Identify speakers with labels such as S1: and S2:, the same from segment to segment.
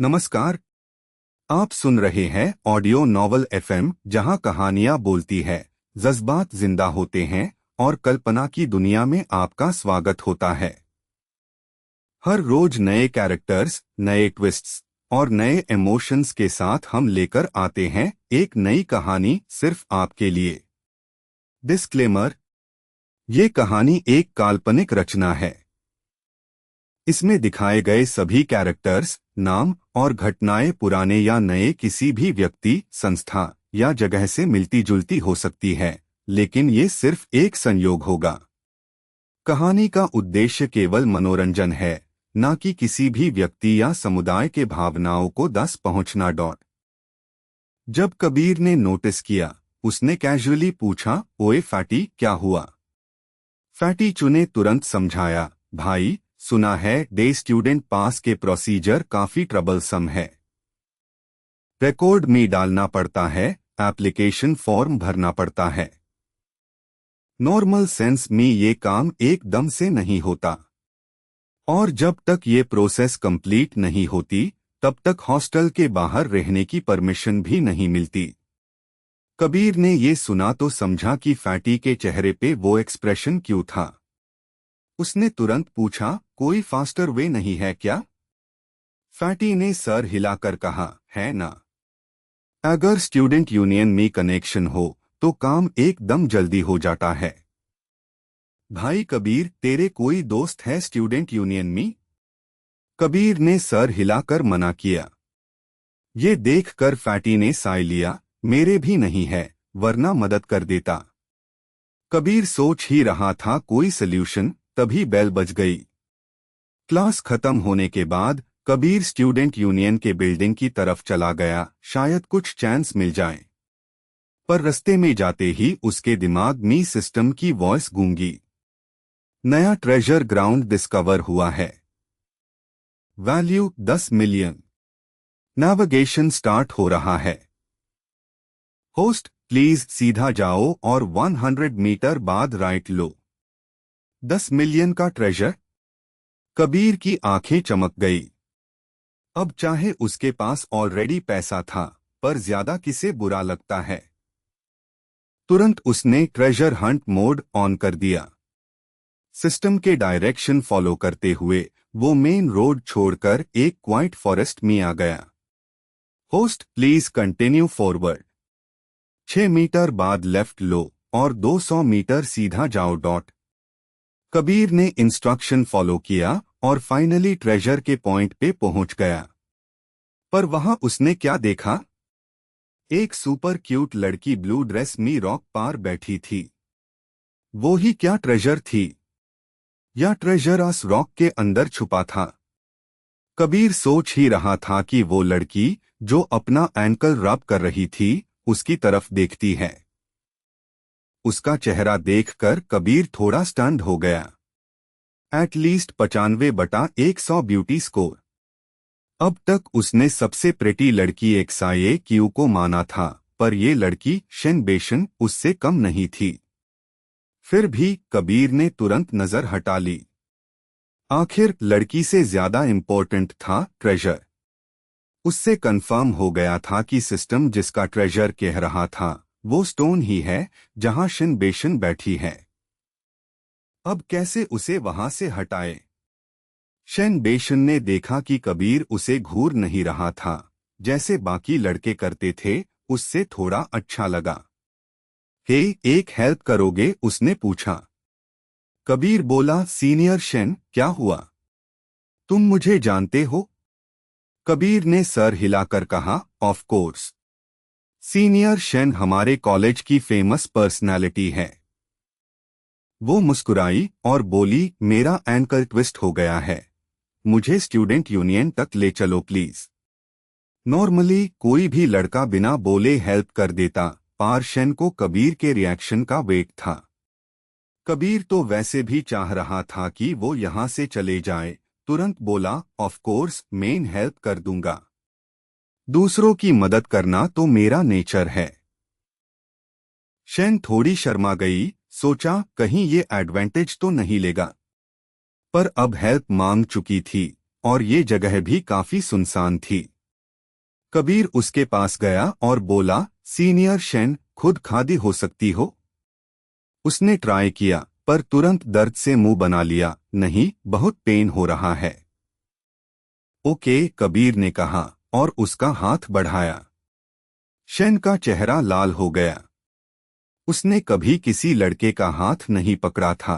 S1: नमस्कार। आप सुन रहे हैं ऑडियो नॉवल एफएम, जहां कहानियां बोलती है, जज्बात जिंदा होते हैं और कल्पना की दुनिया में आपका स्वागत होता है। हर रोज नए कैरेक्टर्स, नए ट्विस्ट्स और नए इमोशंस के साथ हम लेकर आते हैं एक नई कहानी सिर्फ आपके लिए। डिस्क्लेमर: ये कहानी एक काल्पनिक रचना है। इसमें दिखाए गए सभी कैरेक्टर्स, नाम और घटनाएं पुराने या नए किसी भी व्यक्ति, संस्था या जगह से मिलती जुलती हो सकती है, लेकिन ये सिर्फ एक संयोग होगा। कहानी का उद्देश्य केवल मनोरंजन है, न कि किसी भी व्यक्ति या समुदाय के भावनाओं को दस पहुंचना। जब कबीर ने नोटिस किया, उसने कैजुअली पूछा, ओए फैटी, क्या हुआ? फैटी चुने तुरंत समझाया, भाई, सुना है डे स्टूडेंट पास के प्रोसीजर काफी ट्रबलसम है। रिकॉर्ड में डालना पड़ता है, एप्लीकेशन फॉर्म भरना पड़ता है। नॉर्मल सेंस में ये काम एकदम से नहीं होता, और जब तक ये प्रोसेस कंप्लीट नहीं होती तब तक हॉस्टल के बाहर रहने की परमिशन भी नहीं मिलती। कबीर ने ये सुना तो समझा कि फैटी के चेहरे पे वो एक्सप्रेशन क्यों था। उसने तुरंत पूछा, कोई फास्टर वे नहीं है क्या? फैटी ने सर हिलाकर कहा, है ना। अगर स्टूडेंट यूनियन में कनेक्शन हो तो काम एकदम जल्दी हो जाता है। भाई कबीर, तेरे कोई दोस्त है स्टूडेंट यूनियन में? कबीर ने सर हिलाकर मना किया। ये देखकर फैटी ने साय लिया, मेरे भी नहीं है, वरना मदद कर देता। कबीर सोच ही रहा था कोई सल्यूशन, तभी बेल बज गई। क्लास खत्म होने के बाद कबीर स्टूडेंट यूनियन के बिल्डिंग की तरफ चला गया, शायद कुछ चांस मिल जाए। पर रास्ते में जाते ही उसके दिमाग में सिस्टम की वॉइस गूंगी। नया ट्रेजर ग्राउंड डिस्कवर हुआ है। Value 10 million. नेविगेशन स्टार्ट हो रहा है। होस्ट, प्लीज सीधा जाओ और 100 मीटर बाद राइट लो। 10 मिलियन का ट्रेजर? कबीर की आंखें चमक गई। अब चाहे उसके पास ऑलरेडी पैसा था, पर ज्यादा किसे बुरा लगता है। तुरंत उसने ट्रेजर हंट मोड ऑन कर दिया। सिस्टम के डायरेक्शन फॉलो करते हुए वो मेन रोड छोड़कर एक क्वाइट फॉरेस्ट में आ गया। Host, please continue forward. 6 metre बाद लेफ्ट लो और 200 मीटर सीधा जाओ। कबीर ने इंस्ट्रक्शन फॉलो किया और फाइनली ट्रेजर के पॉइंट पे पहुंच गया। पर वहां उसने क्या देखा? एक सुपर क्यूट लड़की ब्लू ड्रेस में रॉक पार बैठी थी। वो ही क्या ट्रेजर थी? या ट्रेजर उस रॉक के अंदर छुपा था? कबीर सोच ही रहा था कि वो लड़की जो अपना एंकल रब कर रही थी, उसकी तरफ देखती है। उसका चेहरा देखकर कबीर थोड़ा स्टन्ड हो गया। At least 95/100 beauty score. अब तक उसने सबसे प्रेटी लड़की एक्साये क्यू को माना था, पर ये लड़की शेन बेशन उससे कम नहीं थी। फिर भी कबीर ने तुरंत नजर हटा ली। आखिर लड़की से ज्यादा इम्पोर्टेंट था ट्रेजर। उससे कंफर्म हो गया था कि सिस्टम जिसका ट्रेजर कह रहा था वो स्टोन ही है, जहां शेन बेशन बैठी है। अब कैसे उसे वहां से हटाए? शेन बेशन ने देखा कि कबीर उसे घूर नहीं रहा था, जैसे बाकी लड़के करते थे। उससे थोड़ा अच्छा लगा। हे, एक हेल्प करोगे? उसने पूछा। कबीर बोला, सीनियर शेन, क्या हुआ? तुम मुझे जानते हो? कबीर ने सर हिलाकर कहा, ऑफ कोर्स। सीनियर शेन हमारे कॉलेज की फेमस पर्सनालिटी है। वो मुस्कुराई और बोली, मेरा एंकल ट्विस्ट हो गया है, मुझे स्टूडेंट यूनियन तक ले चलो प्लीज। नॉर्मली कोई भी लड़का बिना बोले हेल्प कर देता, पर शेन को कबीर के रिएक्शन का वेट था। कबीर तो वैसे भी चाह रहा था कि वो यहां से चले जाए। तुरंत बोला, ऑफ कोर्स, मेन हेल्प कर दूंगा। दूसरों की मदद करना तो मेरा नेचर है। शेन थोड़ी शर्मा गई, सोचा कहीं ये एडवांटेज तो नहीं लेगा। पर अब हेल्प मांग चुकी थी और ये जगह भी काफी सुनसान थी। कबीर उसके पास गया और बोला, सीनियर शेन, खुद खादी हो सकती हो? उसने ट्राई किया पर तुरंत दर्द से मुंह बना लिया, नहीं, बहुत पेन हो रहा है। ओके, कबीर ने कहा और उसका हाथ बढ़ाया। शेन का चेहरा लाल हो गया। उसने कभी किसी लड़के का हाथ नहीं पकड़ा था,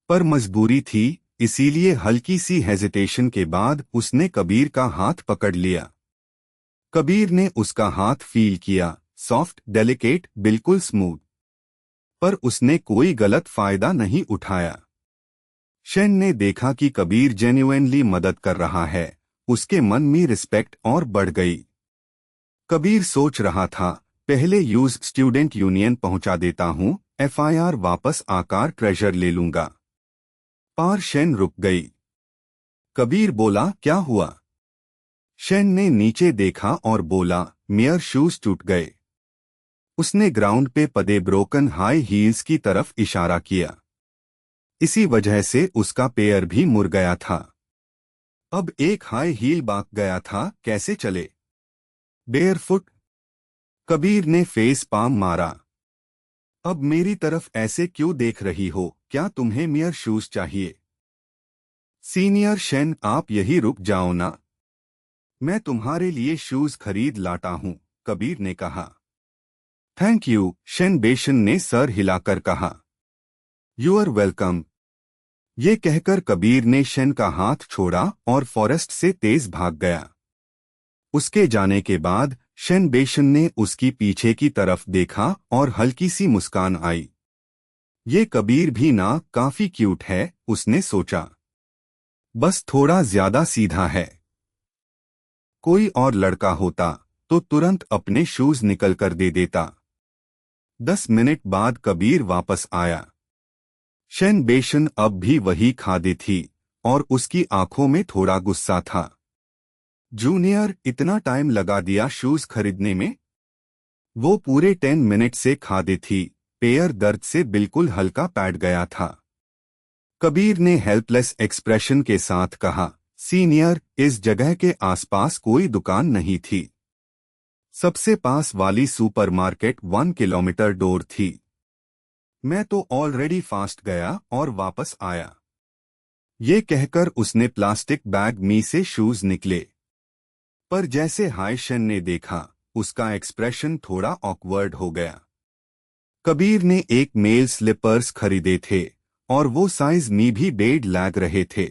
S1: पर मजबूरी थी, इसीलिए हल्की सी हेजिटेशन के बाद उसने कबीर का हाथ पकड़ लिया। कबीर ने उसका हाथ फील किया, सॉफ्ट, डेलिकेट, बिल्कुल स्मूथ। पर उसने कोई गलत फायदा नहीं उठाया। शेन ने देखा कि कबीर जेन्युइनली मदद कर रहा है। उसके मन में रिस्पेक्ट और बढ़ गई। कबीर सोच रहा था, पहले यूज स्टूडेंट यूनियन पहुंचा देता हूं, एफआईआर वापस आकर ट्रेजर ले लूंगा। पर शेन रुक गई। कबीर बोला, क्या हुआ? शेन ने नीचे देखा और बोला, मेयर शूज टूट गए। उसने ग्राउंड पे पड़े ब्रोकन हाई हील्स की तरफ इशारा किया। इसी वजह से उसका पैर भी मुड़ गया था। अब एक हाई हील बाक गया था, कैसे चले? बेयरफुट। कबीर ने फेस पाम मारा। अब मेरी तरफ ऐसे क्यों देख रही हो? क्या तुम्हें मेयर शूज चाहिए? सीनियर शेन, आप यही रुक जाओ ना, मैं तुम्हारे लिए शूज खरीद लाता हूं, कबीर ने कहा। थैंक यू, शेन बेशन ने सर हिलाकर कहा। You are welcome. ये कहकर कबीर ने शेन का हाथ छोड़ा और फॉरेस्ट से तेज भाग गया। उसके जाने के बाद शेन बेशन ने उसकी पीछे की तरफ देखा और हल्की सी मुस्कान आई। ये कबीर भी ना काफी क्यूट है, उसने सोचा। बस थोड़ा ज्यादा सीधा है। कोई और लड़का होता तो तुरंत अपने शूज निकल कर दे देता। 10 मिनट बाद कबीर वापस आया। शेन बेशन अब भी वही खादी थी और उसकी आंखों में थोड़ा गुस्सा था। जूनियर, इतना टाइम लगा दिया शूज खरीदने में? वो पूरे 10 मिनट से खादी थी, पैर दर्द से बिल्कुल हल्का पैट गया था। कबीर ने हेल्पलेस एक्सप्रेशन के साथ कहा, सीनियर, इस जगह के आसपास कोई दुकान नहीं थी। सबसे पास वाली सुपरमार्केट 1 किलोमीटर दूर थी। मैं तो ऑलरेडी फास्ट गया और वापस आया। ये कहकर उसने प्लास्टिक बैग में से शूज निकले। पर जैसे शेन ने देखा, उसका एक्सप्रेशन थोड़ा ऑकवर्ड हो गया। कबीर ने एक मेल स्लीपर्स खरीदे थे और वो साइज में भी डेढ़ लाख रहे थे।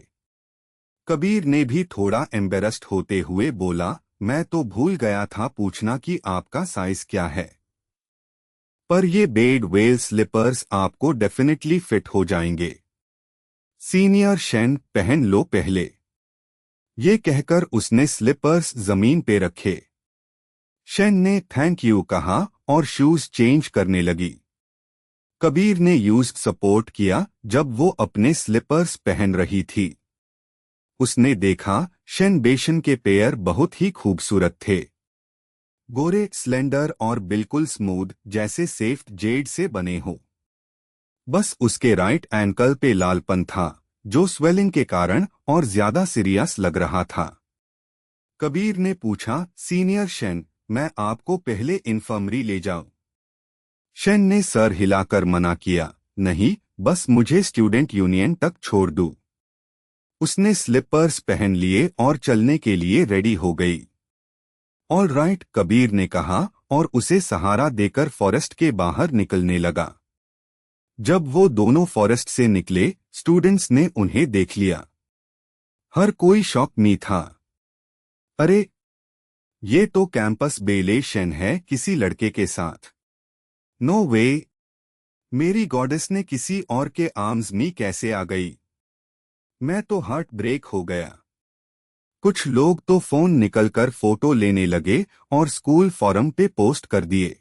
S1: कबीर ने भी थोड़ा एम्बेरस्ड होते हुए बोला, मैं तो भूल गया था पूछना कि आपका साइज क्या है। पर ये बेड वेल स्लीपर्स आपको डेफिनेटली फिट हो जाएंगे। सीनियर शेन, पहन लो पहले। ये कहकर उसने स्लीपर्स जमीन पे रखे। शेन ने थैंक यू कहा और शूज चेंज करने लगी। कबीर ने यूज सपोर्ट किया जब वो अपने स्लीपर्स पहन रही थी। उसने देखा, शेन बेशन के पैर बहुत ही खूबसूरत थे। गोरे, स्लेंडर और बिल्कुल स्मूथ, जैसे सेफ्ट जेड से बने हो। बस उसके राइट एंकल पे लालपन था, जो स्वेलिंग के कारण और ज्यादा सीरियस लग रहा था। कबीर ने पूछा, सीनियर शेन, मैं आपको पहले इन्फर्मरी ले जाऊं? शेन ने सर हिलाकर मना किया, नहीं, बस मुझे स्टूडेंट यूनियन तक छोड़ दो। उसने स्लीपर्स पहन लिए और चलने के लिए रेडी हो गई। ऑल राइट, कबीर ने कहा और उसे सहारा देकर फॉरेस्ट के बाहर निकलने लगा। जब वो दोनों फॉरेस्ट से निकले, स्टूडेंट्स ने उन्हें देख लिया। हर कोई शॉक में था। अरे, ये तो कैंपस बेले शेन है किसी लड़के के साथ। नो वे, मेरी गॉडेस ने किसी और के आर्म्स में कैसे आ गई? मैं तो हार्ट ब्रेक हो गया। कुछ लोग तो फोन निकलकर फोटो लेने लगे और स्कूल फोरम पे पोस्ट कर दिए।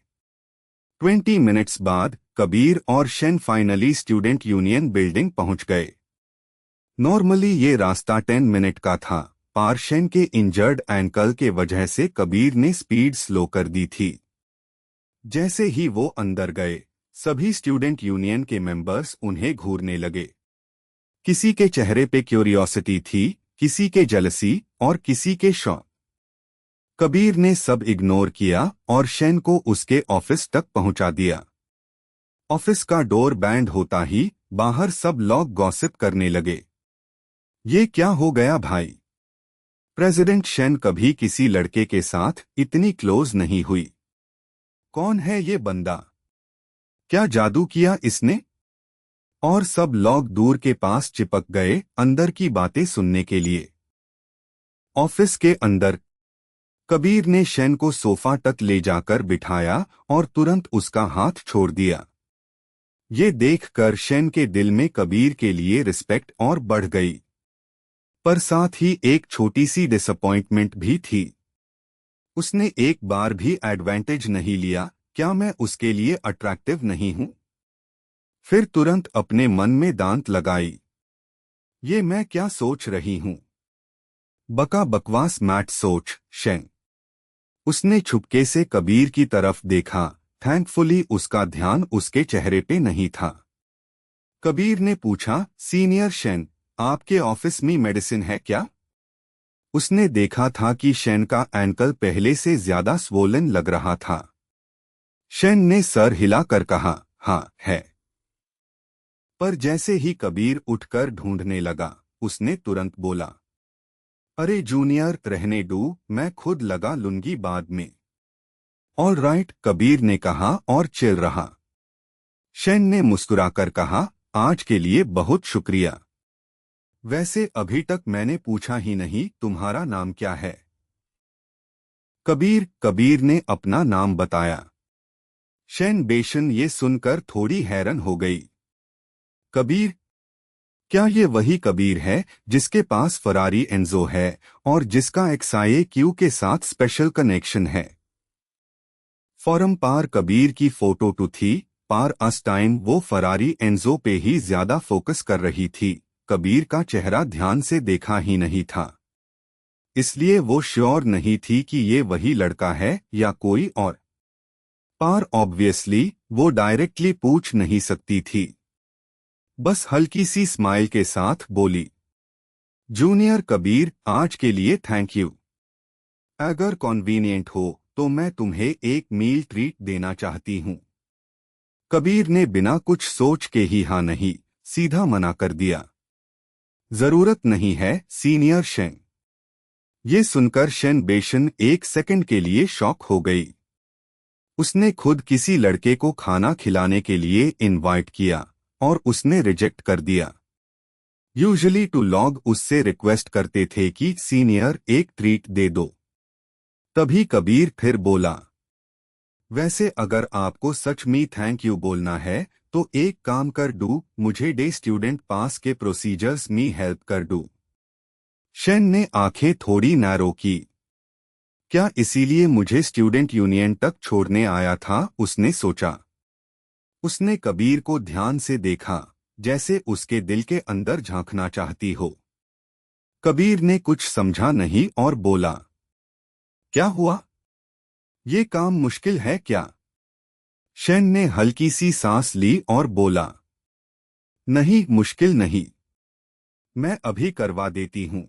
S1: 20 मिनट्स बाद कबीर और Shane finally student union building पहुंच गए। नॉर्मली ये रास्ता 10 मिनट का था, पर शेन के इंजर्ड एंकल के वजह से कबीर ने स्पीड स्लो कर दी थी। जैसे ही वो अंदर गए, सभी स्टूडेंट यूनियन के मेंबर्स उन्हें घूरने लगे। किसी के चेहरे पे क्यूरियोसिटी थी, किसी के जेलसी और किसी के शौक। कबीर ने सब इग्नोर किया और शेन को उसके ऑफिस तक पहुंचा दिया। ऑफिस का डोर बैंड होता ही बाहर सब लोग गॉसिप करने लगे। ये क्या हो गया भाई? प्रेसिडेंट शेन कभी किसी लड़के के साथ इतनी क्लोज नहीं हुई। कौन है ये बंदा? क्या जादू किया इसने? और सब लोग दूर के पास चिपक गए अंदर की बातें सुनने के लिए। ऑफिस के अंदर कबीर ने शेन को सोफा तक ले जाकर बिठाया और तुरंत उसका हाथ छोड़ दिया। ये देखकर शेन के दिल में कबीर के लिए रिस्पेक्ट और बढ़ गई, पर साथ ही एक छोटी सी डिसअपॉइंटमेंट भी थी। उसने एक बार भी एडवांटेज नहीं लिया। क्या मैं उसके लिए अट्रैक्टिव नहीं हूं? फिर तुरंत अपने मन में दांत लगाई। ये मैं क्या सोच रही हूं? बका बकवास मैट सोच शेन। उसने छुपके से कबीर की तरफ देखा। थैंकफुली उसका ध्यान उसके चेहरे पे नहीं था। कबीर ने पूछा, सीनियर शेन, आपके ऑफिस में मेडिसिन है क्या? उसने देखा था कि शेन का एंकल पहले से ज्यादा स्वोलन लग रहा था। शेन ने सर हिलाकर कहा, हाँ है। पर जैसे ही कबीर उठकर ढूंढने लगा, उसने तुरंत बोला, अरे जूनियर, रहने दो, मैं खुद लगा लूंगी बाद में। ऑल राइट, कबीर ने कहा और चिल रहा। शेन ने मुस्कुराकर कहा, आज के लिए बहुत शुक्रिया। वैसे अभी तक मैंने पूछा ही नहीं, तुम्हारा नाम क्या है? कबीर ने अपना नाम बताया। शेन बेशन ये सुनकर थोड़ी हैरान हो गई। कबीर? क्या ये वही कबीर है जिसके पास फरारी एंजो है और जिसका XIAQ के साथ स्पेशल कनेक्शन है? फॉरम पार कबीर की फोटो टू थी, पार अस टाइम वो फरारी एंजो पे ही ज्यादा फोकस कर रही थी। कबीर का चेहरा ध्यान से देखा ही नहीं था, इसलिए वो श्योर नहीं थी कि ये वही लड़का है या कोई और। पार ऑब्वियसली वो डायरेक्टली पूछ नहीं सकती थी, बस हल्की सी स्माइल के साथ बोली, जूनियर कबीर, आज के लिए थैंक यू। अगर कन्वीनियंट हो तो मैं तुम्हें एक मील ट्रीट देना चाहती हूं। कबीर ने बिना कुछ सोच के ही हाँ नहीं सीधा मना कर दिया। जरूरत नहीं है सीनियर शेन। ये सुनकर शेन बेशन एक सेकंड के लिए शॉक हो गई। उसने खुद किसी लड़के को खाना खिलाने के लिए इनवाइट किया और उसने रिजेक्ट कर दिया। यूजुअली टू लॉग उससे रिक्वेस्ट करते थे कि सीनियर एक ट्रीट दे दो। तभी कबीर फिर बोला, वैसे अगर आपको सच में थैंक यू बोलना है तो एक काम कर दू, मुझे डे स्टूडेंट पास के प्रोसीजर्स में हेल्प कर दू। शेन ने आंखें थोड़ी नैरो की। क्या इसीलिए मुझे स्टूडेंट यूनियन तक छोड़ने आया था? उसने सोचा। उसने कबीर को ध्यान से देखा, जैसे उसके दिल के अंदर झांकना चाहती हो। कबीर ने कुछ समझा नहीं और बोला, क्या हुआ? ये काम मुश्किल है क्या? शेन ने हल्की सी सांस ली और बोला, नहीं मुश्किल नहीं, मैं अभी करवा देती हूं।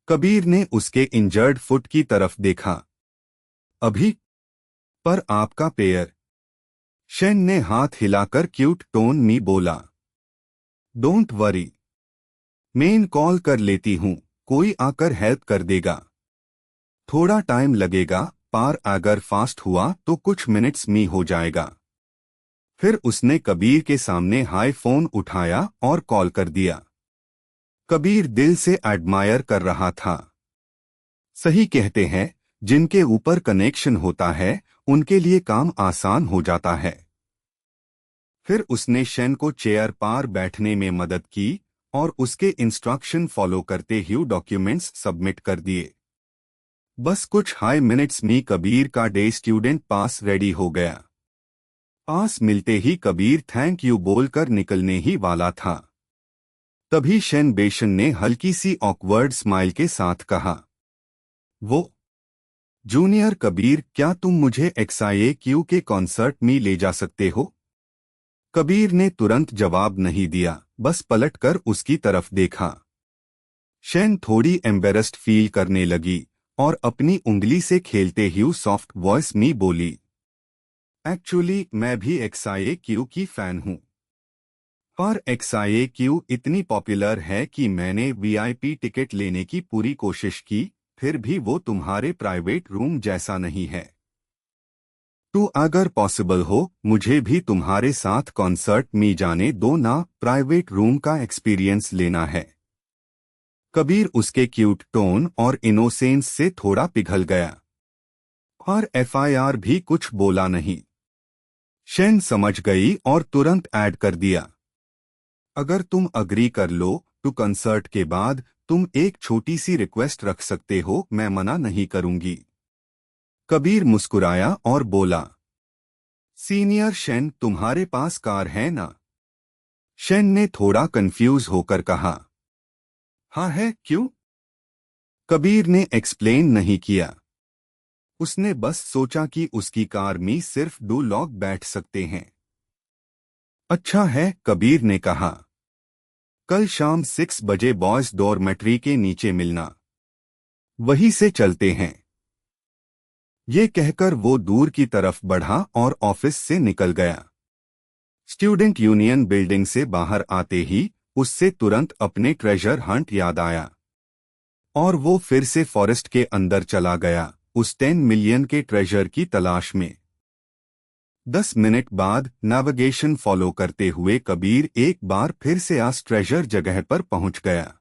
S1: कबीर ने उसके इंजर्ड फुट की तरफ देखा। अभी? पर आपका पैर? शेन ने हाथ हिलाकर क्यूट टोन में बोला, डोंट वरी, मैं कॉल कर लेती हूं, कोई आकर हेल्प कर देगा। थोड़ा टाइम लगेगा, पार अगर फास्ट हुआ तो कुछ मिनट्स में हो जाएगा। फिर उसने कबीर के सामने हाई फोन उठाया और कॉल कर दिया। कबीर दिल से एडमायर कर रहा था। सही कहते हैं, जिनके ऊपर कनेक्शन होता है उनके लिए काम आसान हो जाता है। फिर उसने शेन को चेयर पार बैठने में मदद की और उसके इंस्ट्रक्शन फॉलो करते हुए डॉक्यूमेंट्स सबमिट कर दिए। बस कुछ हाई मिनट्स में कबीर का डे स्टूडेंट पास रेडी हो गया। पास मिलते ही कबीर थैंक यू बोलकर निकलने ही वाला था। तभी शेन बेशन ने हल्की सी ऑकवर्ड स्माइल के साथ कहा, वो जूनियर कबीर, क्या तुम मुझे XIAQ के कॉन्सर्ट में ले जा सकते हो? कबीर ने तुरंत जवाब नहीं दिया, बस पलटकर उसकी तरफ देखा। शेन थोड़ी एम्बेरस्ड फील करने लगी और अपनी उंगली से खेलते हुए सॉफ्ट वॉइस में बोली, एक्चुअली मैं भी XIAQ की फैन हूँ। पर XIAQ इतनी पॉपुलर है कि मैंने VIP टिकट लेने की पूरी कोशिश की, फिर भी वो तुम्हारे प्राइवेट रूम जैसा नहीं है। तो अगर पॉसिबल हो मुझे भी तुम्हारे साथ कॉन्सर्ट में जाने दो ना, प्राइवेट रूम का एक्सपीरियंस लेना है। कबीर उसके क्यूट टोन और इनोसेंस से थोड़ा पिघल गया। और FIR भी कुछ बोला नहीं। शेन समझ गई और तुरंत ऐड कर दिया, अगर तुम अग्री कर लो तो कंसर्ट के बाद तुम एक छोटी सी रिक्वेस्ट रख सकते हो, मैं मना नहीं करूंगी। कबीर मुस्कुराया और बोला, सीनियर शेन तुम्हारे पास कार है ना? शेन ने थोड़ा कंफ्यूज होकर कहा, हाँ है, क्यों? कबीर ने एक्सप्लेन नहीं किया। उसने बस सोचा कि उसकी कार में सिर्फ 2 लोग बैठ सकते हैं। अच्छा है, कबीर ने कहा, कल शाम 6 बजे बॉयज डॉर्मेट्री के नीचे मिलना, वहीं से चलते हैं। ये कहकर वो दूर की तरफ बढ़ा और ऑफिस से निकल गया। स्टूडेंट यूनियन बिल्डिंग से बाहर आते ही उससे तुरंत अपने ट्रेजर हंट याद आया और वो फिर से फॉरेस्ट के अंदर चला गया, उस 10 मिलियन के ट्रेजर की तलाश में। 10 मिनट बाद नेविगेशन फॉलो करते हुए कबीर एक बार फिर से आस ट्रेजर जगह पर पहुंच गया।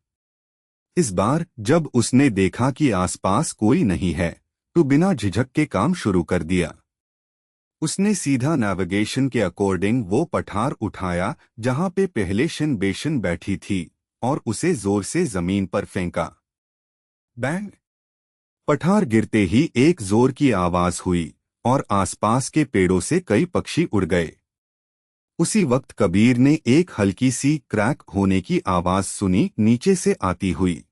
S1: इस बार जब उसने देखा कि आसपास कोई नहीं है तो बिना झिझक के काम शुरू कर दिया। उसने सीधा नेविगेशन के अकॉर्डिंग वो पठार उठाया जहां पे पहले शिन बेशन बैठी थी और उसे जोर से जमीन पर फेंका। बैंग! पठार गिरते ही एक जोर की आवाज हुई और आसपास के पेड़ों से कई पक्षी उड़ गए। उसी वक्त कबीर ने एक हल्की सी क्रैक होने की आवाज सुनी नीचे से आती हुई।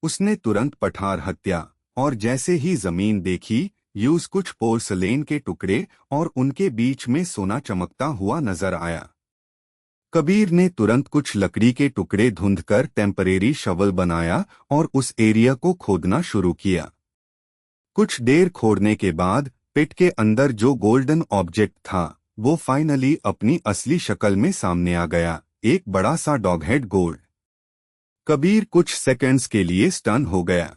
S1: उसने तुरंत पठार हत्या और जैसे ही जमीन देखी, यूज कुछ पोर्सलेन के टुकड़े और उनके बीच में सोना चमकता हुआ नजर आया। कबीर ने तुरंत कुछ लकड़ी के टुकड़े धुंधकर टेम्परेरी शवल बनाया और उस एरिया को खोदना शुरू किया। कुछ देर खोदने के बाद पिट के अंदर जो गोल्डन ऑब्जेक्ट था वो फाइनली अपनी असली शक्ल में सामने आ गया, एक बड़ा सा डॉगहेड गोल्ड। कबीर कुछ सेकंड्स के लिए स्टन हो गया।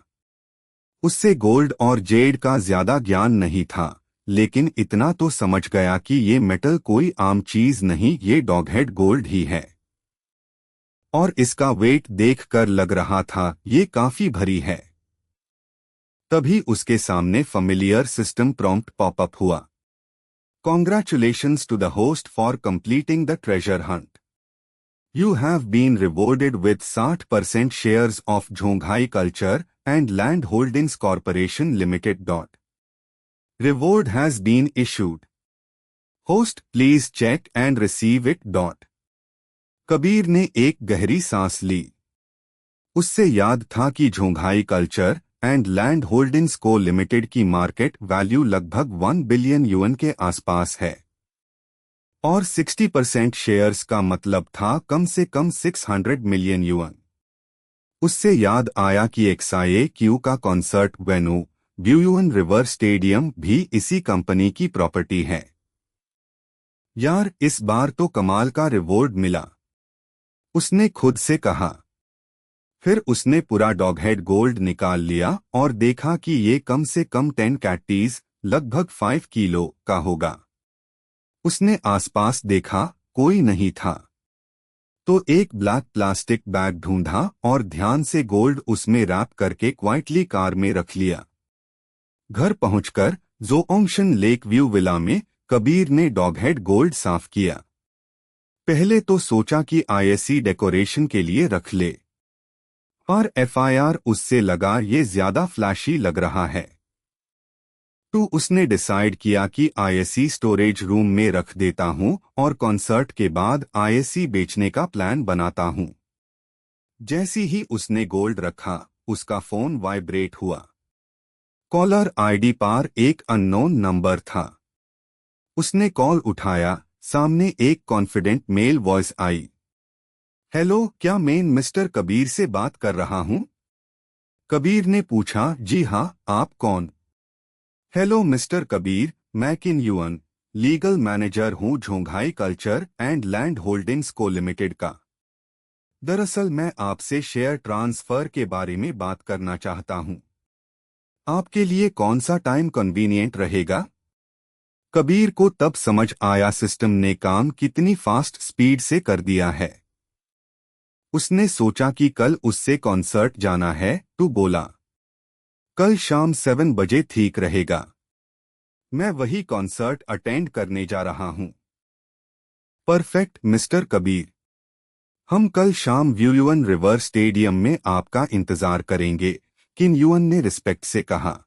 S1: उससे गोल्ड और जेड का ज्यादा ज्ञान नहीं था, लेकिन इतना तो समझ गया कि ये मेटल कोई आम चीज नहीं, ये डॉगहेड गोल्ड ही है। और इसका वेट देखकर लग रहा था ये काफी भारी है। तभी उसके सामने फेमिलियर सिस्टम प्रॉम्प्ट पॉपअप हुआ। Congratulations to the host for completing the treasure hunt. You have been rewarded with 60% shares of Zhonghai Culture and Land Holdings Corporation Limited. Reward has been issued. Host, please check and receive it. Kabir ने एक गहरी सांस ली। उससे याद था कि झोंघाई culture and land holdings को limited की मार्केट वैल्यू लगभग 1 बिलियन युएन के आसपास है और 60% शेयर्स का मतलब था कम से कम 600 मिलियन युएन। उससे याद आया कि XIAQ का कॉन्सर्ट वेन्यू ब्यूयुन रिवर स्टेडियम भी इसी कंपनी की प्रॉपर्टी है। यार, इस बार तो कमाल का रिवॉर्ड मिला, उसने खुद से कहा। फिर उसने पूरा डॉगहेड गोल्ड निकाल लिया और देखा कि ये कम से कम 10 कैटीज लगभग 5 किलो का होगा। उसने आसपास देखा, कोई नहीं था। तो एक ब्लैक प्लास्टिक बैग ढूंढा और ध्यान से गोल्ड उसमें रैप करके क्वाइटली कार में रख लिया। घर पहुंचकर जोओंगशन लेक व्यू विला में कबीर ने डॉगहेड गोल्ड साफ किया। पहले तो सोचा कि ISC डेकोरेशन के लिए रख ले, और FIR उससे लगा ये ज्यादा फ्लैशी लग रहा है। तो उसने डिसाइड किया कि ISC स्टोरेज रूम में रख देता हूं और कॉन्सर्ट के बाद ISC बेचने का प्लान बनाता हूं। जैसी ही उसने गोल्ड रखा, उसका फोन वाइब्रेट हुआ। कॉलर ID पर एक अननोन नंबर था। उसने कॉल उठाया, सामने एक कॉन्फिडेंट मेल वॉइस आई। हेलो, क्या मैं मिस्टर कबीर से बात कर रहा हूं? कबीर ने पूछा, जी हाँ, आप कौन? हेलो मिस्टर कबीर, मैं किन युअन, लीगल मैनेजर हूँ झोंघाई कल्चर एंड लैंड होल्डिंग्स को लिमिटेड का। दरअसल मैं आपसे शेयर ट्रांसफर के बारे में बात करना चाहता हूँ। आपके लिए कौन सा टाइम कन्वीनियंट रहेगा? कबीर को तब समझ आया सिस्टम ने काम कितनी फास्ट स्पीड से कर दिया है। उसने सोचा कि कल उससे कॉन्सर्ट जाना है, तो बोला, कल शाम 7 बजे ठीक रहेगा। मैं वही कॉन्सर्ट अटेंड करने जा रहा हूँ। Perfect mister Kabir. हम कल शाम व्यूयुअन रिवर स्टेडियम में आपका इंतजार करेंगे, किन युअन ने रिस्पेक्ट से कहा।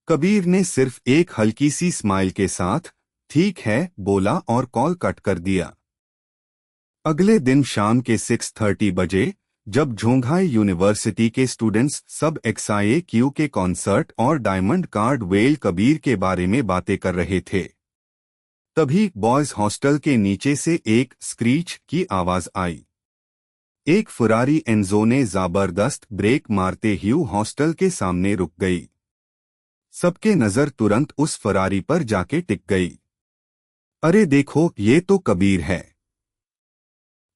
S1: कबीर ने सिर्फ एक हल्की सी स्माइल के साथ ठीक है बोला और कॉल कट कर दिया। अगले दिन शाम के 6:30 बजे जब झोंघाई यूनिवर्सिटी के स्टूडेंट्स सब XIAQ के कॉन्सर्ट और डायमंड कार्ड वेल कबीर के बारे में बातें कर रहे थे, तभी बॉयज हॉस्टल के नीचे से एक स्क्रीच की आवाज आई। एक फरारी एंजो ने जबरदस्त ब्रेक मारते ह्यू हॉस्टल के सामने रुक गई। सबके नजर तुरंत उस फरारी पर जाके टिक गई। अरे देखो, ये तो कबीर है।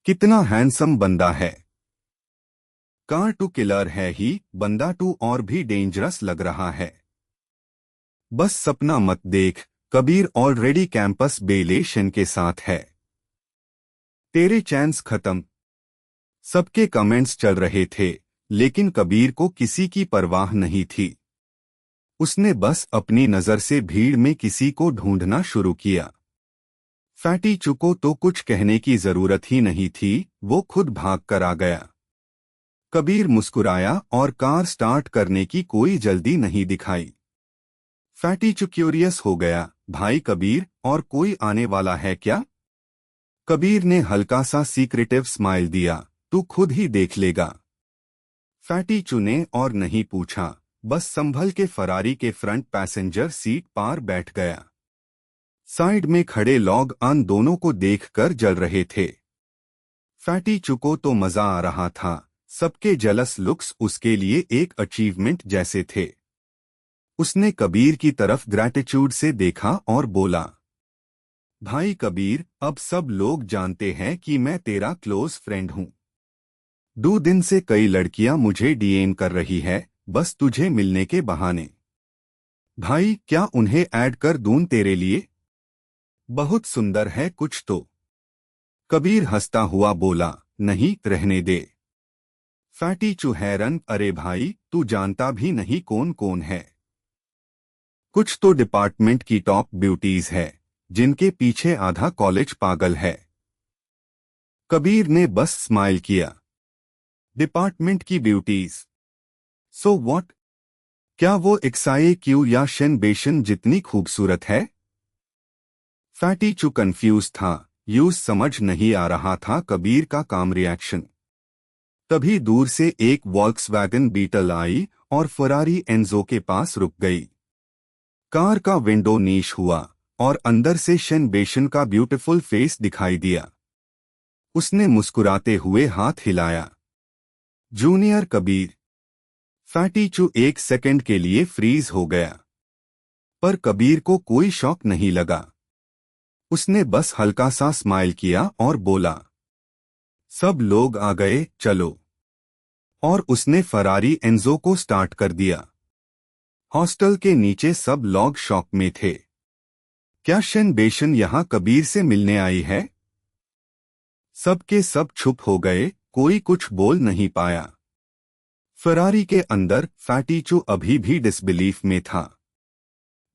S1: कितना हैंडसम बंदा है। कार टू किलर है ही, बंदा टू और भी डेंजरस लग रहा है। बस सपना मत देख, कबीर ऑलरेडी कैंपस बेलेशन के साथ है। तेरे चांस खत्म। सबके कमेंट्स चल रहे थे, लेकिन कबीर को किसी की परवाह नहीं थी। उसने बस अपनी नजर से भीड़ में किसी को ढूंढना शुरू किया। फैटी चू को तो कुछ कहने की जरूरत ही नहीं थी, वो खुद भाग कर आ गया। कबीर मुस्कुराया और कार स्टार्ट करने की कोई जल्दी नहीं दिखाई। फैटी चू क्यूरियस हो गया, भाई कबीर, और कोई आने वाला है क्या? कबीर ने हल्का सा सीक्रेटिव स्माइल दिया, तू खुद ही देख लेगा। फैटी चू ने और नहीं पूछा, बस संभल के फरारी के फ्रंट पैसेंजर सीट पर बैठ गया। साइड में खड़े लोग अन दोनों को देखकर जल रहे थे। फैटी चू को तो मजा आ रहा था, सबके जलस लुक्स उसके लिए एक अचीवमेंट जैसे थे। उसने कबीर की तरफ ग्रैटिट्यूड से देखा और बोला, भाई कबीर, अब सब लोग जानते हैं कि मैं तेरा क्लोज फ्रेंड हूँ। 2 दिन से कई लड़कियां मुझे डीएम कर रही है, बस तुझे मिलने के बहाने। भाई, क्या उन्हें ऐड कर दूं तेरे लिए? बहुत सुंदर है कुछ तो। कबीर हंसता हुआ बोला, नहीं, रहने दे। फैटी चू हैरान, अरे भाई, तू जानता भी नहीं कौन कौन है। कुछ तो डिपार्टमेंट की टॉप ब्यूटीज है, जिनके पीछे आधा कॉलेज पागल है। कबीर ने बस स्माइल किया। डिपार्टमेंट की ब्यूटीज? So what? क्या वो XIAQ या शेनबेशन जितनी खूबसूरत है? फैटी चू कंफ्यूज था, यूज समझ नहीं आ रहा था कबीर का काम रिएक्शन। तभी दूर से एक वॉल्क्सवैगन बीटल आई और फरारी एंजो के पास रुक गई। कार का विंडो नीश हुआ और अंदर से शेनबेशन का ब्यूटीफुल फेस दिखाई दिया। उसने मुस्कुराते हुए हाथ हिलाया। जूनियर कबीर। फैटी चू एक सेकंड के लिए फ्रीज हो गया, पर कबीर को कोई शॉक नहीं लगा। उसने बस हल्का सा स्माइल किया और बोला, सब लोग आ गए, चलो। और उसने फरारी एंजो को स्टार्ट कर दिया। हॉस्टल के नीचे सब लोग शॉक में थे। क्या शेनबेशन यहाँ कबीर से मिलने आई है? सबके सब चुप हो गए, कोई कुछ बोल नहीं पाया। फरारी के अंदर फैटी चू अभी भी डिसबिलीफ में था।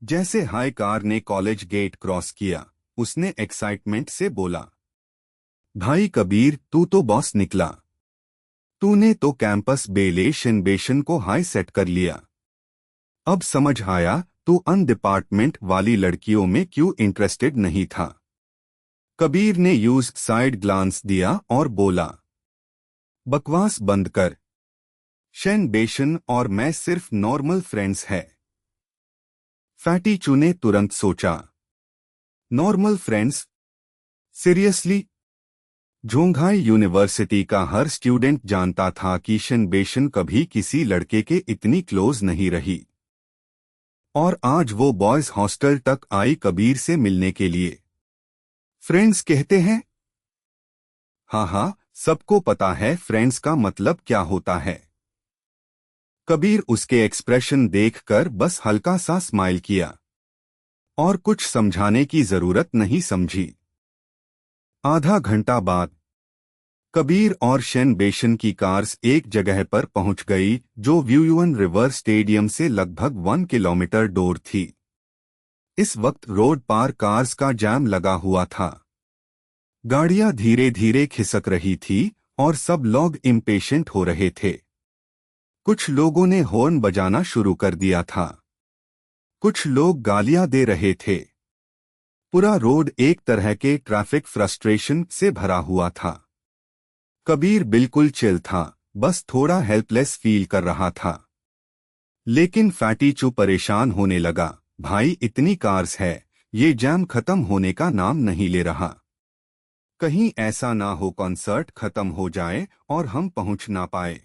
S1: जैसे हाई कार ने कॉलेज गेट क्रॉस किया, उसने एक्साइटमेंट से बोला, भाई कबीर, तू तो बॉस निकला। तूने तो कैंपस बेलेशन को हाई सेट कर लिया। अब समझ आया तू अन डिपार्टमेंट वाली लड़कियों में क्यों इंटरेस्टेड नहीं था। कबीर ने यूज साइड ग्लांस दिया और बोला, बकवास बंद कर। शेनबेशन और मैं सिर्फ नॉर्मल फ्रेंड्स हैं। फैटी चू ने तुरंत सोचा, नॉर्मल फ्रेंड्स? सीरियसली? झोंघाई यूनिवर्सिटी का हर स्टूडेंट जानता था कि शेनबेशन कभी किसी लड़के के इतनी क्लोज नहीं रही, और आज वो बॉयज हॉस्टल तक आई कबीर से मिलने के लिए। फ्रेंड्स कहते हैं। हाँ हाँ, सबको पता है फ्रेंड्स का मतलब क्या होता है। कबीर उसके एक्सप्रेशन देखकर बस हल्का सा स्माइल किया और कुछ समझाने की जरूरत नहीं समझी। आधा घंटा बाद कबीर और शेनबेशन की कार्स एक जगह पर पहुंच गई जो व्यूयुअन रिवर स्टेडियम से लगभग 1 किलोमीटर दूर थी। इस वक्त रोड पार कार्स का जाम लगा हुआ था। गाड़ियां धीरे धीरे खिसक रही थी और सब लोग इम्पेशेंट हो रहे थे। कुछ लोगों ने हॉर्न बजाना शुरू कर दिया था, कुछ लोग गालियां दे रहे थे। पूरा रोड एक तरह के ट्रैफिक फ्रस्ट्रेशन से भरा हुआ था। कबीर बिल्कुल चिल था, बस थोड़ा हेल्पलेस फील कर रहा था। लेकिन फैटी चू परेशान होने लगा। भाई, इतनी कार्स है, ये जैम खत्म होने का नाम नहीं ले रहा। कहीं ऐसा ना हो कॉन्सर्ट खत्म हो जाए और हम पहुंच ना पाए।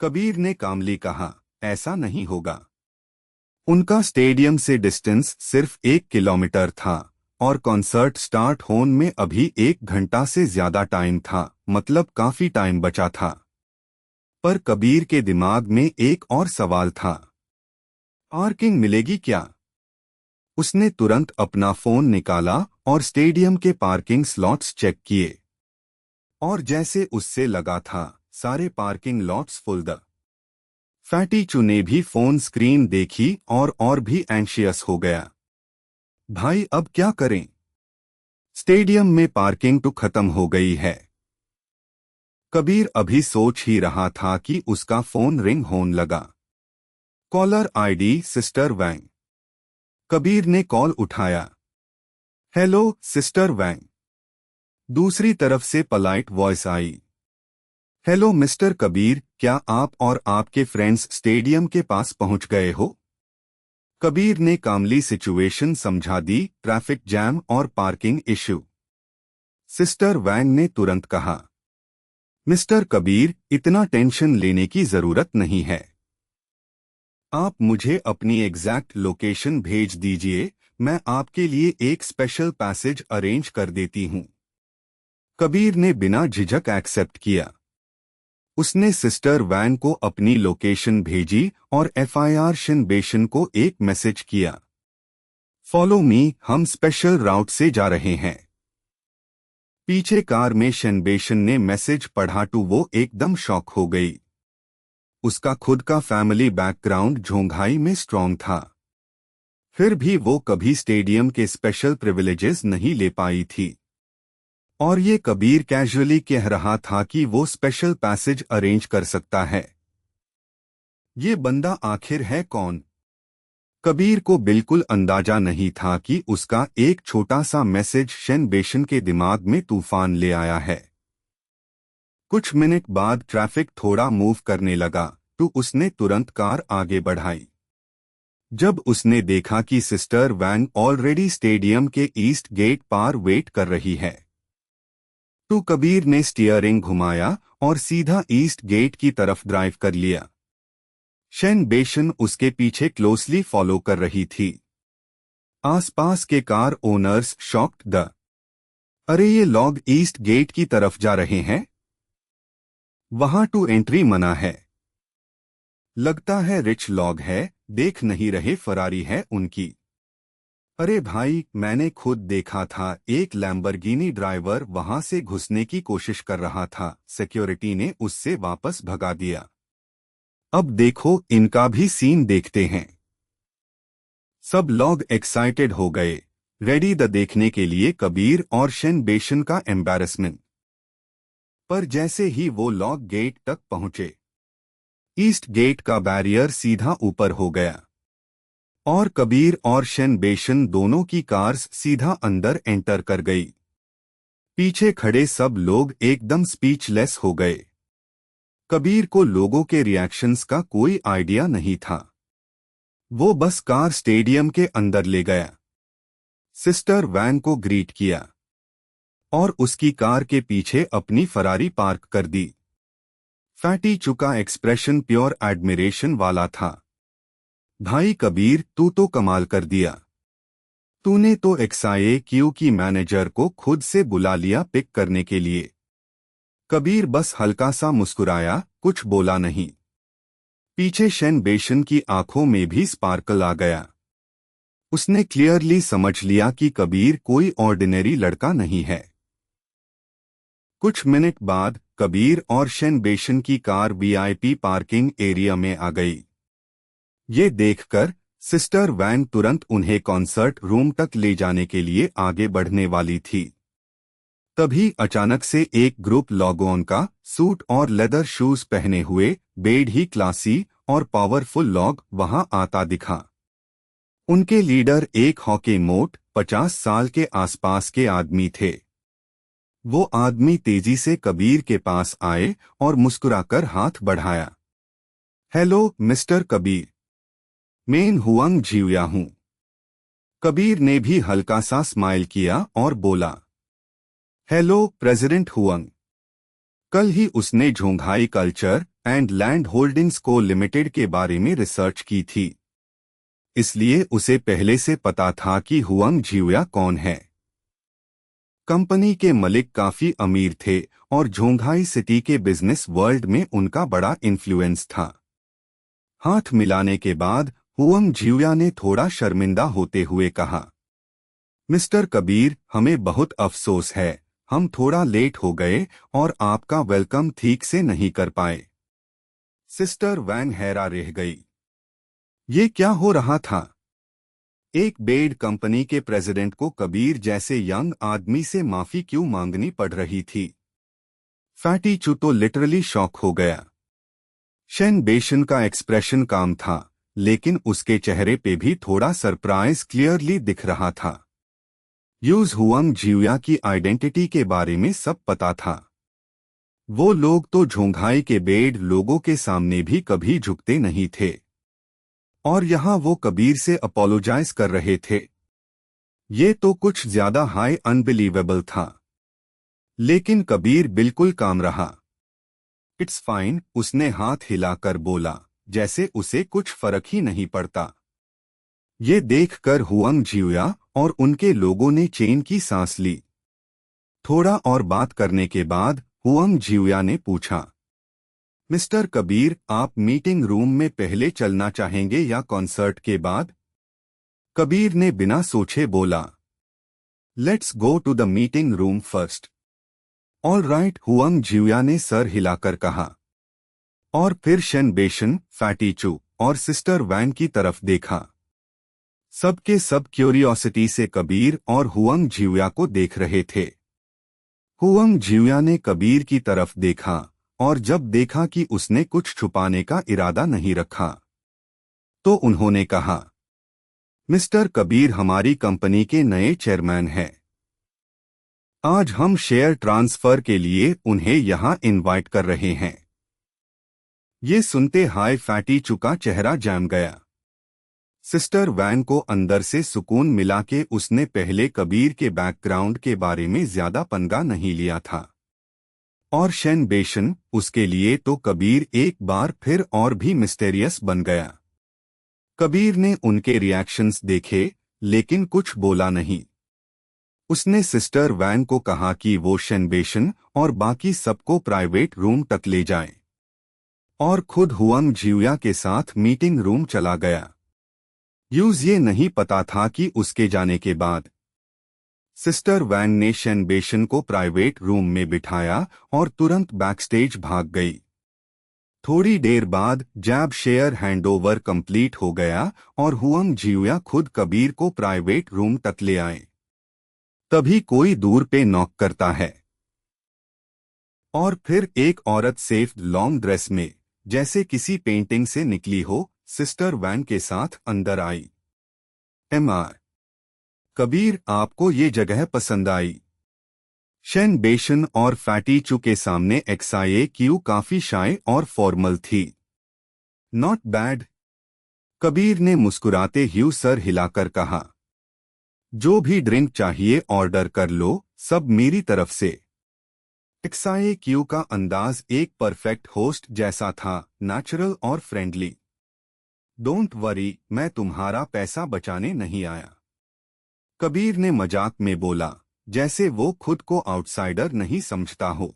S1: कबीर ने कामली कहा, ऐसा नहीं होगा। उनका स्टेडियम से डिस्टेंस सिर्फ 1 किलोमीटर था और कॉन्सर्ट स्टार्ट होने में अभी 1 घंटा से ज्यादा टाइम था, मतलब काफी टाइम बचा था। पर कबीर के दिमाग में एक और सवाल था, पार्किंग मिलेगी क्या? उसने तुरंत अपना फोन निकाला और स्टेडियम के पार्किंग स्लॉट्स चेक किए, और जैसे उससे लगा था, सारे parking lots full the. Fatty चू ने भी फोन स्क्रीन देखी और भी एंशियस हो गया। भाई, अब क्या करें? स्टेडियम में पार्किंग तो खत्म हो गई है। कबीर अभी सोच ही रहा था कि उसका फोन रिंग होने लगा। कॉलर आईडी सिस्टर वैंग। कबीर ने कॉल उठाया। हेलो सिस्टर वैंग। दूसरी तरफ से पोलाइट वॉइस आई। हेलो मिस्टर कबीर, क्या आप और आपके फ्रेंड्स स्टेडियम के पास पहुंच गए हो? कबीर ने कामली सिचुएशन समझा दी, ट्रैफिक जैम और पार्किंग इश्यू। सिस्टर वैंग ने तुरंत कहा, मिस्टर कबीर, इतना टेंशन लेने की जरूरत नहीं है। आप मुझे अपनी एग्जैक्ट लोकेशन भेज दीजिए, मैं आपके लिए एक स्पेशल पैसेज अरेंज कर देती हूं। कबीर ने बिना झिझक एक्सेप्ट किया। उसने सिस्टर वैन को अपनी लोकेशन भेजी और एफआईआर शेनबेशन को एक मैसेज किया, फॉलो मी, हम स्पेशल राउट से जा रहे हैं। पीछे कार में शेनबेशन ने मैसेज पढ़ा तो वो एकदम शॉक हो गई। उसका खुद का फैमिली बैकग्राउंड झोंघाई में स्ट्रॉन्ग था, फिर भी वो कभी स्टेडियम के स्पेशल प्रिविलेजेस नहीं ले पाई थी। और ये कबीर कैजुअली कह रहा था कि वो स्पेशल पैसेज अरेंज कर सकता है। ये बंदा आखिर है कौन? कबीर को बिल्कुल अंदाजा नहीं था कि उसका एक छोटा सा मैसेज शेनबेशन के दिमाग में तूफान ले आया है। कुछ मिनट बाद ट्रैफिक थोड़ा मूव करने लगा तो उसने तुरंत कार आगे बढ़ाई। जब उसने देखा कि सिस्टर वैंग ऑलरेडी स्टेडियम के ईस्ट गेट पार वेट कर रही है, तो कबीर ने स्टीयरिंग घुमाया और सीधा ईस्ट गेट की तरफ ड्राइव कर लिया। शेनबेशन उसके पीछे क्लोजली फॉलो कर रही थी। आसपास के कार ओनर्स शॉक्ड द, अरे ये लोग ईस्ट गेट की तरफ जा रहे हैं, वहां टू एंट्री मना है। लगता है रिच लोग है, देख नहीं रहे फरारी है उनकी। अरे भाई, मैंने खुद देखा था, एक लैम्बोर्गिनी ड्राइवर वहां से घुसने की कोशिश कर रहा था, सिक्योरिटी ने उससे वापस भगा दिया। अब देखो, इनका भी सीन देखते हैं। सब लोग एक्साइटेड हो गए, रेडी द देखने के लिए कबीर और शेनबेशन का एम्बैरेसमेंट। पर जैसे ही वो लोग गेट तक पहुंचे, ईस्ट गेट का बैरियर सीधा ऊपर हो गया और कबीर और शेनबेशन दोनों की कार्स सीधा अंदर एंटर कर गई। पीछे खड़े सब लोग एकदम स्पीचलेस हो गए। कबीर को लोगों के रिएक्शंस का कोई आइडिया नहीं था। वो बस कार स्टेडियम के अंदर ले गया, सिस्टर वैन को ग्रीट किया और उसकी कार के पीछे अपनी फरारी पार्क कर दी। फैटी चू का एक्सप्रेशन प्योर एडमिरेशन वाला था। भाई कबीर, तू तो कमाल कर दिया। तूने तो XIAQ की मैनेजर को खुद से बुला लिया पिक करने के लिए। कबीर बस हल्का सा मुस्कुराया, कुछ बोला नहीं। पीछे शेन बेशन की आंखों में भी स्पार्कल आ गया। उसने क्लियरली समझ लिया कि कबीर कोई ऑर्डिनरी लड़का नहीं है। कुछ मिनट बाद कबीर और शेन बेशन की कार VIP पार्किंग एरिया में आ गई। ये देखकर सिस्टर वैन तुरंत उन्हें कॉन्सर्ट रूम तक ले जाने के लिए आगे बढ़ने वाली थी। तभी अचानक से एक ग्रुप लॉगोन का सूट और लेदर शूज पहने हुए बेड ही क्लासी और पावरफुल लॉग वहां आता दिखा। उनके लीडर एक हॉकी मोट 50 साल के आसपास के आदमी थे। वो आदमी तेजी से कबीर के पास आए और मुस्कुराकर हाथ बढ़ाया। हेलो मिस्टर कबीर, मैं हुआंग जिया हूं। कबीर ने भी हल्का सा स्माइल किया और बोला, हेलो प्रेसिडेंट हुआंग। कल ही उसने झोंघाई कल्चर एंड लैंड होल्डिंग्स को लिमिटेड के बारे में रिसर्च की थी, इसलिए उसे पहले से पता था कि हुआंग जिया कौन है। कंपनी के मालिक काफी अमीर थे और झोंघाई सिटी के बिजनेस वर्ल्ड में उनका बड़ा इन्फ्लुएंस था। हाथ मिलाने के बाद हुआंग जिया ने थोड़ा शर्मिंदा होते हुए कहा, मिस्टर कबीर, हमें बहुत अफसोस है, हम थोड़ा लेट हो गए और आपका वेलकम ठीक से नहीं कर पाए। सिस्टर वैन हैरा रह गई। ये क्या हो रहा था? एक बेड कंपनी के प्रेसिडेंट को कबीर जैसे यंग आदमी से माफी क्यों मांगनी पड़ रही थी? फैटी चू तो लिटरली शॉक हो गया। शेन बेशन का एक्सप्रेशन काम था, लेकिन उसके चेहरे पे भी थोड़ा सरप्राइज क्लियरली दिख रहा था। यूज हुआंग जिया की आइडेंटिटी के बारे में सब पता था। वो लोग तो झोंघाई के बेड लोगों के सामने भी कभी झुकते नहीं थे, और यहां वो कबीर से अपोलोजाइज कर रहे थे। ये तो कुछ ज्यादा हाई अनबिलीवेबल था। लेकिन कबीर बिल्कुल काम रहा। इट्स फाइन, उसने हाथ हिलाकर बोला, जैसे उसे कुछ फर्क ही नहीं पड़ता। ये देखकर हुआंग जिया और उनके लोगों ने चैन की सांस ली। थोड़ा और बात करने के बाद हुआंग जिया ने पूछा, मिस्टर कबीर, आप मीटिंग रूम में पहले चलना चाहेंगे या कॉन्सर्ट के बाद? कबीर ने बिना सोचे बोला, let's go to the meeting room first. All right, Huang Jia ने सर हिलाकर कहा, और फिर शेन बेशन, फैटी चू और सिस्टर वैन की तरफ देखा। सबके सब क्यूरियोसिटी से कबीर और हुआंग जिया को देख रहे थे। हुआंग जिया ने कबीर की तरफ देखा, और जब देखा कि उसने कुछ छुपाने का इरादा नहीं रखा, तो उन्होंने कहा, मिस्टर कबीर हमारी कंपनी के नए चेयरमैन हैं। आज हम शेयर ट्रांसफर के लिए उन्हें यहां इनवाइट कर रहे हैं। ये सुनते हाय फैटी चू का चेहरा जम गया। सिस्टर वैन को अंदर से सुकून मिला के उसने पहले कबीर के बैकग्राउंड के बारे में ज्यादा पंगा नहीं लिया था। और शेन बेशन, उसके लिए तो कबीर एक बार फिर और भी मिस्टेरियस बन गया। कबीर ने उनके रिएक्शंस देखे, लेकिन कुछ बोला नहीं। उसने सिस्टर वैन को कहा कि वो शेन बेशन और बाकी सबको प्राइवेट रूम तक ले जाए, और खुद हुआंग जिया के साथ मीटिंग रूम चला गया। यूज ये नहीं पता था कि उसके जाने के बाद सिस्टर वैन ने शेन बेशन को प्राइवेट रूम में बिठाया और तुरंत बैकस्टेज भाग गई। थोड़ी देर बाद जैब शेयर हैंडओवर कंप्लीट हो गया और हुआंग जिया खुद कबीर को प्राइवेट रूम तक ले आए। तभी कोई दूर पे नॉक करता है, और फिर एक औरत सेफ लॉन्ग ड्रेस में, जैसे किसी पेंटिंग से निकली हो, सिस्टर वैन के साथ अंदर आई। एमआर कबीर, आपको ये जगह पसंद आई? शेन बेशन और फैटी चू के सामने XIAQ काफी शाय और फॉर्मल थी। नॉट बैड, कबीर ने मुस्कुराते हुए सर हिलाकर कहा। जो भी ड्रिंक चाहिए ऑर्डर कर लो, सब मेरी तरफ से। XIAQ का अंदाज एक परफेक्ट होस्ट जैसा था, नेचुरल और फ्रेंडली। डोंट वरी, मैं तुम्हारा पैसा बचाने नहीं आया, कबीर ने मजाक में बोला, जैसे वो खुद को आउटसाइडर नहीं समझता हो।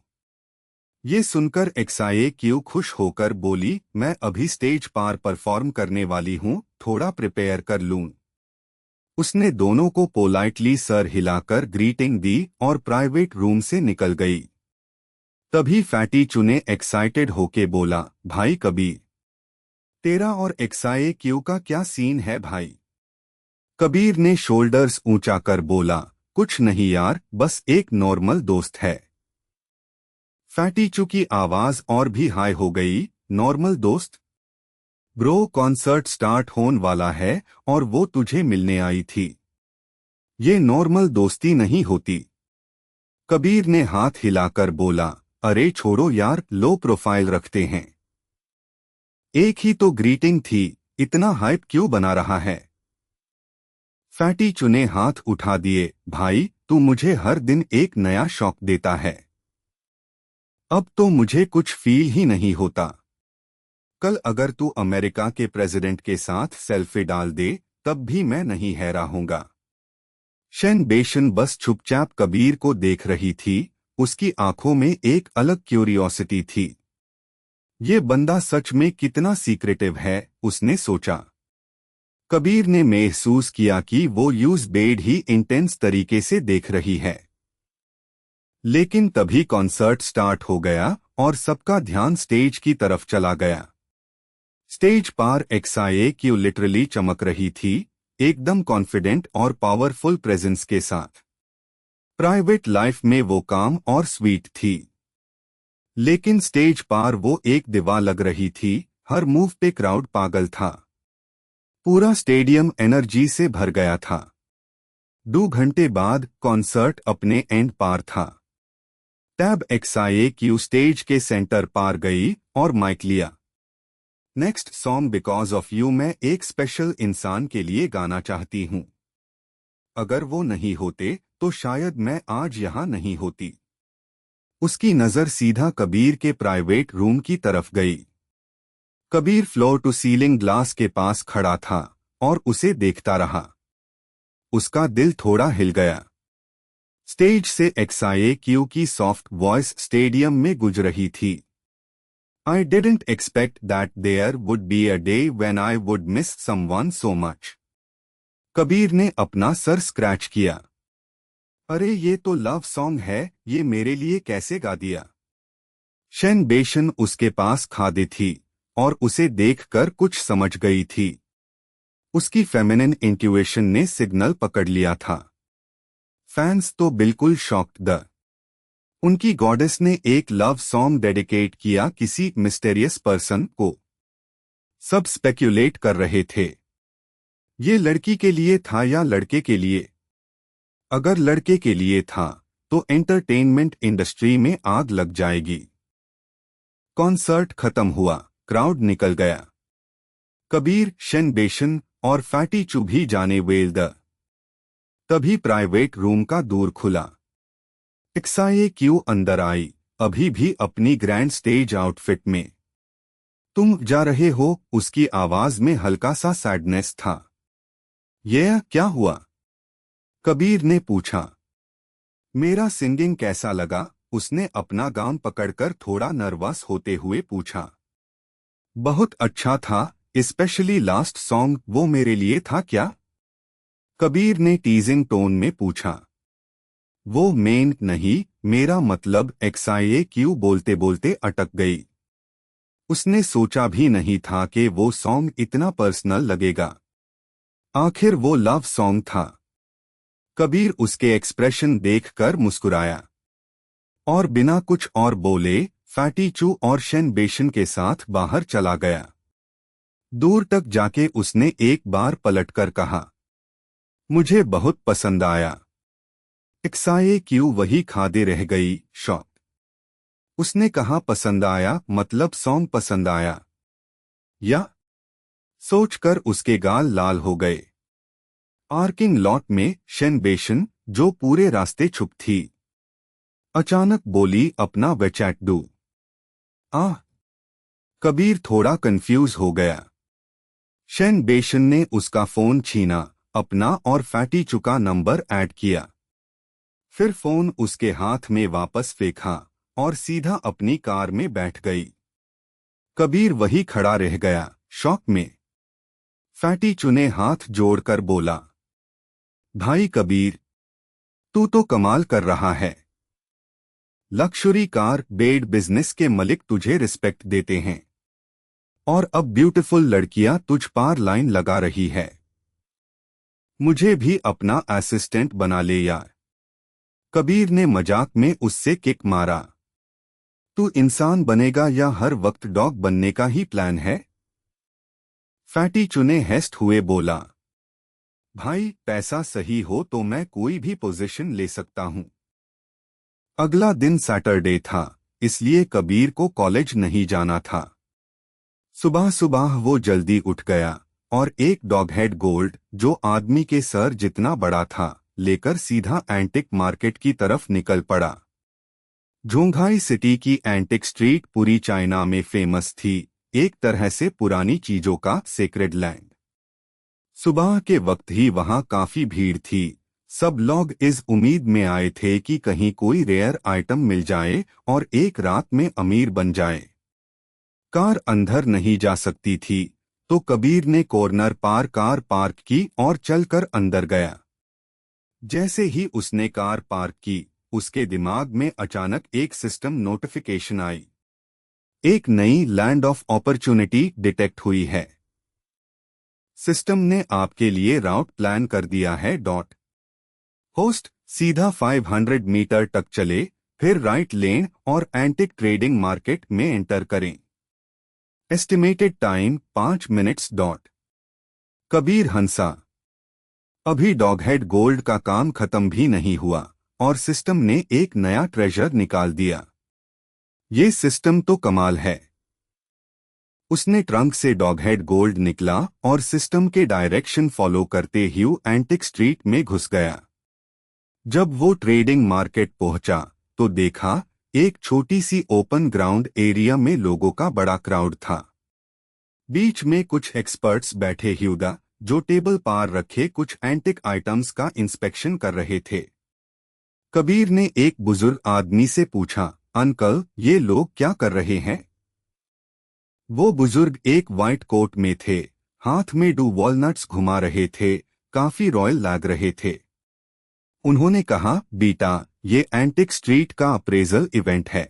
S1: ये सुनकर XIAQ खुश होकर बोली, मैं अभी स्टेज पार परफॉर्म करने वाली हूँ, थोड़ा प्रिपेयर कर लूँ। उसने दोनों को पोलाइटली सर हिलाकर ग्रीटिंग दी और प्राइवेट रूम से निकल गई। तभी फैटी चू ने एक्साइटेड होके बोला, भाई कबीर, तेरा और XIAQ का क्या सीन है भाई? कबीर ने शोल्डर्स ऊंचा कर बोला, कुछ नहीं यार, बस एक नॉर्मल दोस्त है। फैटी चू की आवाज और भी हाई हो गई, नॉर्मल दोस्त? ब्रो, कॉन्सर्ट स्टार्ट होने वाला है और वो तुझे मिलने आई थी। ये नॉर्मल दोस्ती नहीं होती। कबीर ने हाथ हिलाकर बोला, अरे छोड़ो यार, लो प्रोफाइल रखते हैं। एक ही तो ग्रीटिंग थी, इतना हाइप क्यों बना रहा है? फैटी चू ने हाथ उठा दिए, भाई तू मुझे हर दिन एक नया शौक देता है। अब तो मुझे कुछ फील ही नहीं होता। कल अगर तू अमेरिका के प्रेसिडेंट के साथ सेल्फी डाल दे, तब भी मैं नहीं हैरा हूंगा। शेन बेशन बस चुपचाप कबीर को देख रही थी, उसकी आंखों में एक अलग क्यूरियोसिटी थी। ये बंदा सच में कितना सीक्रेटिव है, उसने सोचा। कबीर ने महसूस किया कि वो यूज बेड ही इंटेंस तरीके से देख रही है। लेकिन तभी कॉन्सर्ट स्टार्ट हो गया और सबका ध्यान स्टेज की तरफ चला गया। स्टेज पार XIAQ लिटरली चमक रही थी, एकदम कॉन्फिडेंट और पावरफुल प्रेजेंस के साथ। प्राइवेट लाइफ में वो काम और स्वीट थी, लेकिन स्टेज पार वो एक दीवा लग रही थी, हर मूव पे क्राउड पागल था। पूरा स्टेडियम एनर्जी से भर गया था। 2 घंटे बाद कॉन्सर्ट अपने एंड पार था। तब XIAQ स्टेज के सेंटर पार गई और माइक लिया। Next song because of you मैं एक स्पेशल इंसान के लिए गाना चाहती हूँ। अगर वो नहीं होते तो शायद मैं आज यहाँ नहीं होती। उसकी नजर सीधा कबीर के प्राइवेट रूम की तरफ गई। Kabir floor to ceiling glass के पास खड़ा था और उसे देखता रहा। उसका दिल थोड़ा हिल गया। स्टेज से XIAQ की सॉफ्ट वॉइस स्टेडियम में गुज रही थी। I didn't expect that there would be a day when I would miss someone so much. Kabir ने अपना सर स्क्रैच किया। अरे ये तो लव सॉन्ग है, ये मेरे लिए कैसे गा दिया? शेन बेशन उसके पास खड़े थी और उसे देखकर कुछ समझ गई थी। उसकी फेमिनिन इंट्यूएशन ने सिग्नल पकड़ लिया था। फैंस तो बिल्कुल शॉक्ड द। उनकी गॉडेस ने एक लव सॉन्ग डेडिकेट किया किसी मिस्टेरियस पर्सन को। सब स्पेक्युलेट कर रहे थे, ये लड़की के लिए था या लड़के के लिए। अगर लड़के के लिए था तो एंटरटेनमेंट इंडस्ट्री में आग लग जाएगी। कॉन्सर्ट खत्म हुआ, क्राउड निकल गया। कबीर, शेन बेशन और फैटी चू भी जाने वेल द। तभी प्राइवेट रूम का दूर खुला। XIAQ अंदर आई, अभी भी अपनी ग्रैंड स्टेज आउटफिट में। तुम जा रहे हो? उसकी आवाज में हल्का सा सैडनेस था। यह क्या हुआ? कबीर ने पूछा। मेरा सिंगिंग कैसा लगा? उसने अपना गाउन पकड़कर थोड़ा नर्वस होते हुए पूछा। बहुत अच्छा था, स्पेशली लास्ट सॉन्ग, वो मेरे लिए था क्या? कबीर ने टीजिंग टोन में पूछा। वो मेन नहीं, मेरा मतलब। XIAQ बोलते बोलते अटक गई। उसने सोचा भी नहीं था कि वो सॉन्ग इतना पर्सनल लगेगा। आखिर वो लव सॉन्ग था। कबीर उसके एक्सप्रेशन देखकर मुस्कुराया और बिना कुछ और बोले फैटी चू और शेन बेशन के साथ बाहर चला गया। दूर तक जाके उसने एक बार पलटकर कहा, मुझे बहुत पसंद आया। XIAQ वही खादे रह गई, शॉक। उसने कहा पसंद आया, मतलब सॉन्ग पसंद आया या? सोचकर उसके गाल लाल हो गए। पार्किंग लॉट में शेन बेशन, जो पूरे रास्ते चुप थी, अचानक बोली, अपना वेचैट दो। आह! कबीर थोड़ा कंफ्यूज हो गया। शेन बेशन ने उसका फोन छीना, अपना और फैटी चुका नंबर ऐड किया। फिर फोन उसके हाथ में वापस फेंका और सीधा अपनी कार में बैठ गई। कबीर वही खड़ा रह गया, शॉक में। फैटी चुने हाथ जोड़कर बोला, भाई कबीर, तू तो कमाल कर रहा है। लक्शरी कार बेड बिजनेस के मलिक तुझे रिस्पेक्ट देते हैं और अब ब्यूटीफुल लड़कियां तुझ पार लाइन लगा रही है। मुझे भी अपना असिस्टेंट बना ले यार। कबीर ने मजाक में उससे किक मारा। तू इंसान बनेगा या हर वक्त डॉग बनने का ही प्लान है? फैटी चुने हेस्ट हुए बोला, भाई पैसा सही हो तो मैं कोई भी पोजीशन ले सकता हूं। अगला दिन सैटरडे था, इसलिए कबीर को कॉलेज नहीं जाना था। सुबह सुबह वो जल्दी उठ गया और एक डॉगहेड गोल्ड, जो आदमी के सर जितना बड़ा था, लेकर सीधा एंटिक मार्केट की तरफ निकल पड़ा। जोंघाई सिटी की एंटिक स्ट्रीट पूरी चाइना में फेमस थी, एक तरह से पुरानी चीजों का सेक्रेड लैंड। सुबह के वक्त ही वहां काफी भीड़ थी। सब लोग इस उम्मीद में आए थे कि कहीं कोई रेयर आइटम मिल जाए और एक रात में अमीर बन जाए। कार अंदर नहीं जा सकती थी, तो कबीर ने कॉर्नर पार कार पार्क की और चलकर अंदर गया। जैसे ही उसने कार पार्क की, उसके दिमाग में अचानक एक सिस्टम नोटिफिकेशन आई। एक नई लैंड ऑफ अपॉर्चुनिटी डिटेक्ट हुई है। सिस्टम ने आपके लिए राउट प्लान कर दिया है। होस्ट सीधा 500 मीटर तक चले, फिर राइट लेन और एंटिक ट्रेडिंग मार्केट में एंटर करें। Estimated time 5 minutes. कबीर हंसा। अभी डॉगहेड गोल्ड का काम खत्म भी नहीं हुआ और सिस्टम ने एक नया ट्रेजर निकाल दिया। ये सिस्टम तो कमाल है। उसने ट्रंक से डॉगहेड गोल्ड निकला और सिस्टम के डायरेक्शन फॉलो करते हुए एंटिक स्ट्रीट में घुस गया। जब वो ट्रेडिंग मार्केट पहुंचा तो देखा, एक छोटी सी ओपन ग्राउंड एरिया में लोगों का बड़ा क्राउड था। बीच में कुछ एक्सपर्ट्स बैठे हुए, जो टेबल पार रखे कुछ एंटिक आइटम्स का इंस्पेक्शन कर रहे थे। कबीर ने एक बुजुर्ग आदमी से पूछा, अंकल, ये लोग क्या कर रहे हैं? वो बुजुर्ग एक वाइट कोट में थे, हाथ में 2 वॉलनट्स घुमा रहे थे, काफी रॉयल लग रहे थे। उन्होंने कहा, बेटा, ये एंटिक स्ट्रीट का अप्रेजल इवेंट है।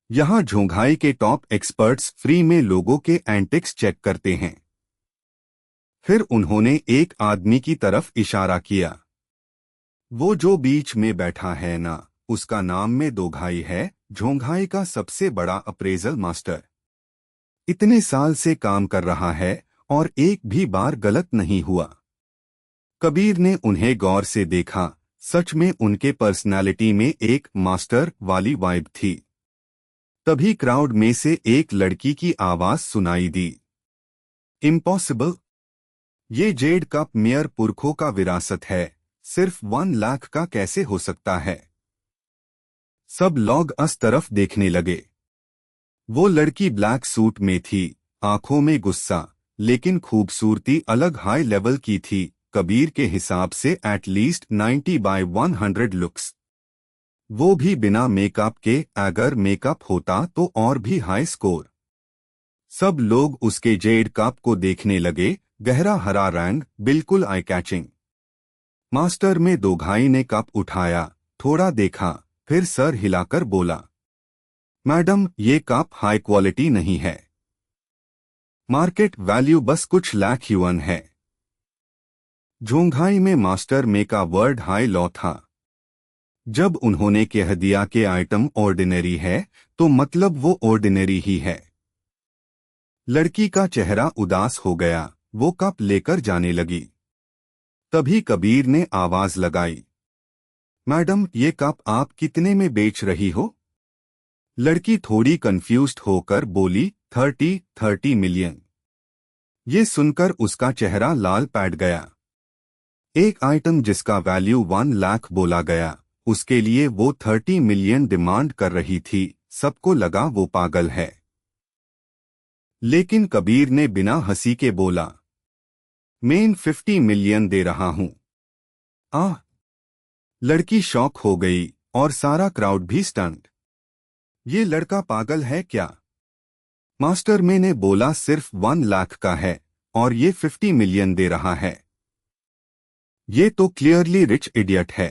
S1: यहाँ झोंघाई के टॉप एक्सपर्ट्स फ्री में लोगों के एंटिक्स चेक करते हैं। फिर उन्होंने एक आदमी की तरफ इशारा किया। वो जो बीच में बैठा है ना, उसका नाम में दोघाई है, झोंघाई का सबसे बड़ा अप्रेजल मास्टर। इतने साल से काम कर रहा है और एक भी बार गलत नहीं हुआ। कबीर ने उन्हें गौर से देखा। सच में उनके पर्सनालिटी में एक मास्टर वाली वाइब थी। तभी क्राउड में से एक लड़की की आवाज सुनाई दी, इम्पॉसिबल। ये जेड कप मेयर पुरखों का विरासत है, सिर्फ 1 लाख का कैसे हो सकता है? सब लोग उस तरफ देखने लगे। वो लड़की ब्लैक सूट में थी, आंखों में गुस्सा, लेकिन खूबसूरती अलग हाई लेवल की थी। कबीर के हिसाब से एटलीस्ट 90/100 लुक्स। वो भी बिना मेकअप के, अगर मेकअप होता तो और भी हाई स्कोर। सब लोग उसके जेड कप को देखने लगे, गहरा हरा रंग, बिल्कुल आई कैचिंग। मास्टर में दोघाई ने कप उठाया, थोड़ा देखा, फिर सर हिलाकर बोला, मैडम, ये कप हाई क्वालिटी नहीं है। मार्केट वैल्यू बस कुछ लाख युआन है। झोंघाई में मास्टर में का वर्ड हाई लॉ था। जब उन्होंने कह दिया कि आइटम ऑर्डिनरी है, तो मतलब वो ऑर्डिनरी ही है। लड़की का चेहरा उदास हो गया, वो कप लेकर जाने लगी। तभी कबीर ने आवाज लगाई, मैडम, ये कप आप कितने में बेच रही हो? लड़की थोड़ी कंफ्यूज्ड होकर बोली, 30 मिलियन। ये सुनकर उसका चेहरा लाल पैट गया। एक आइटम जिसका वैल्यू 1 लाख बोला गया उसके लिए वो 30 मिलियन डिमांड कर रही थी। सबको लगा वो पागल है, लेकिन कबीर ने बिना हंसी के बोला, मैं 50 मिलियन दे रहा हूं। आह! लड़की शॉक हो गई और सारा क्राउड भी स्टंट। ये लड़का पागल है क्या? मास्टर में ने बोला सिर्फ 1 लाख का है और ये 50 मिलियन दे रहा है। ये तो क्लियरली रिच इडियट है।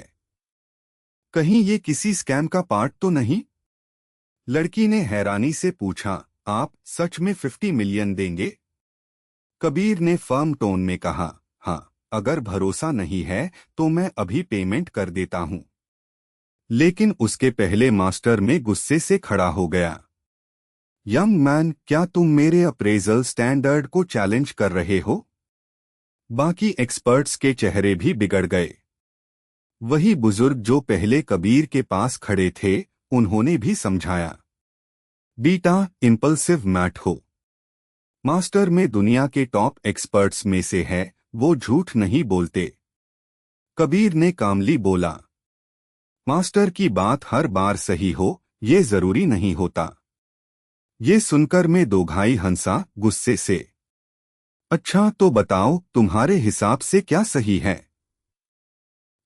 S1: कहीं ये किसी स्कैम का पार्ट तो नहीं? लड़की ने हैरानी से पूछा, आप सच में 50 मिलियन देंगे? कबीर ने फर्म टोन में कहा, हाँ, अगर भरोसा नहीं है तो मैं अभी पेमेंट कर देता हूं। लेकिन उसके पहले मास्टर में गुस्से से खड़ा हो गया। यंग मैन, क्या तुम मेरे अप्रेजल स्टैंडर्ड को चैलेंज कर रहे हो? बाकी एक्सपर्ट्स के चेहरे भी बिगड़ गए। वही बुजुर्ग जो पहले कबीर के पास खड़े थे, उन्होंने भी समझाया, बीटा, इंपल्सिव मत हो। मास्टर में दुनिया के टॉप एक्सपर्ट्स में से है, वो झूठ नहीं बोलते। कबीर ने कामली बोला, मास्टर की बात हर बार सही हो, ये जरूरी नहीं होता। ये सुनकर मैं दोघाई हंसा गुस्से से। अच्छा तो बताओ, तुम्हारे हिसाब से क्या सही है?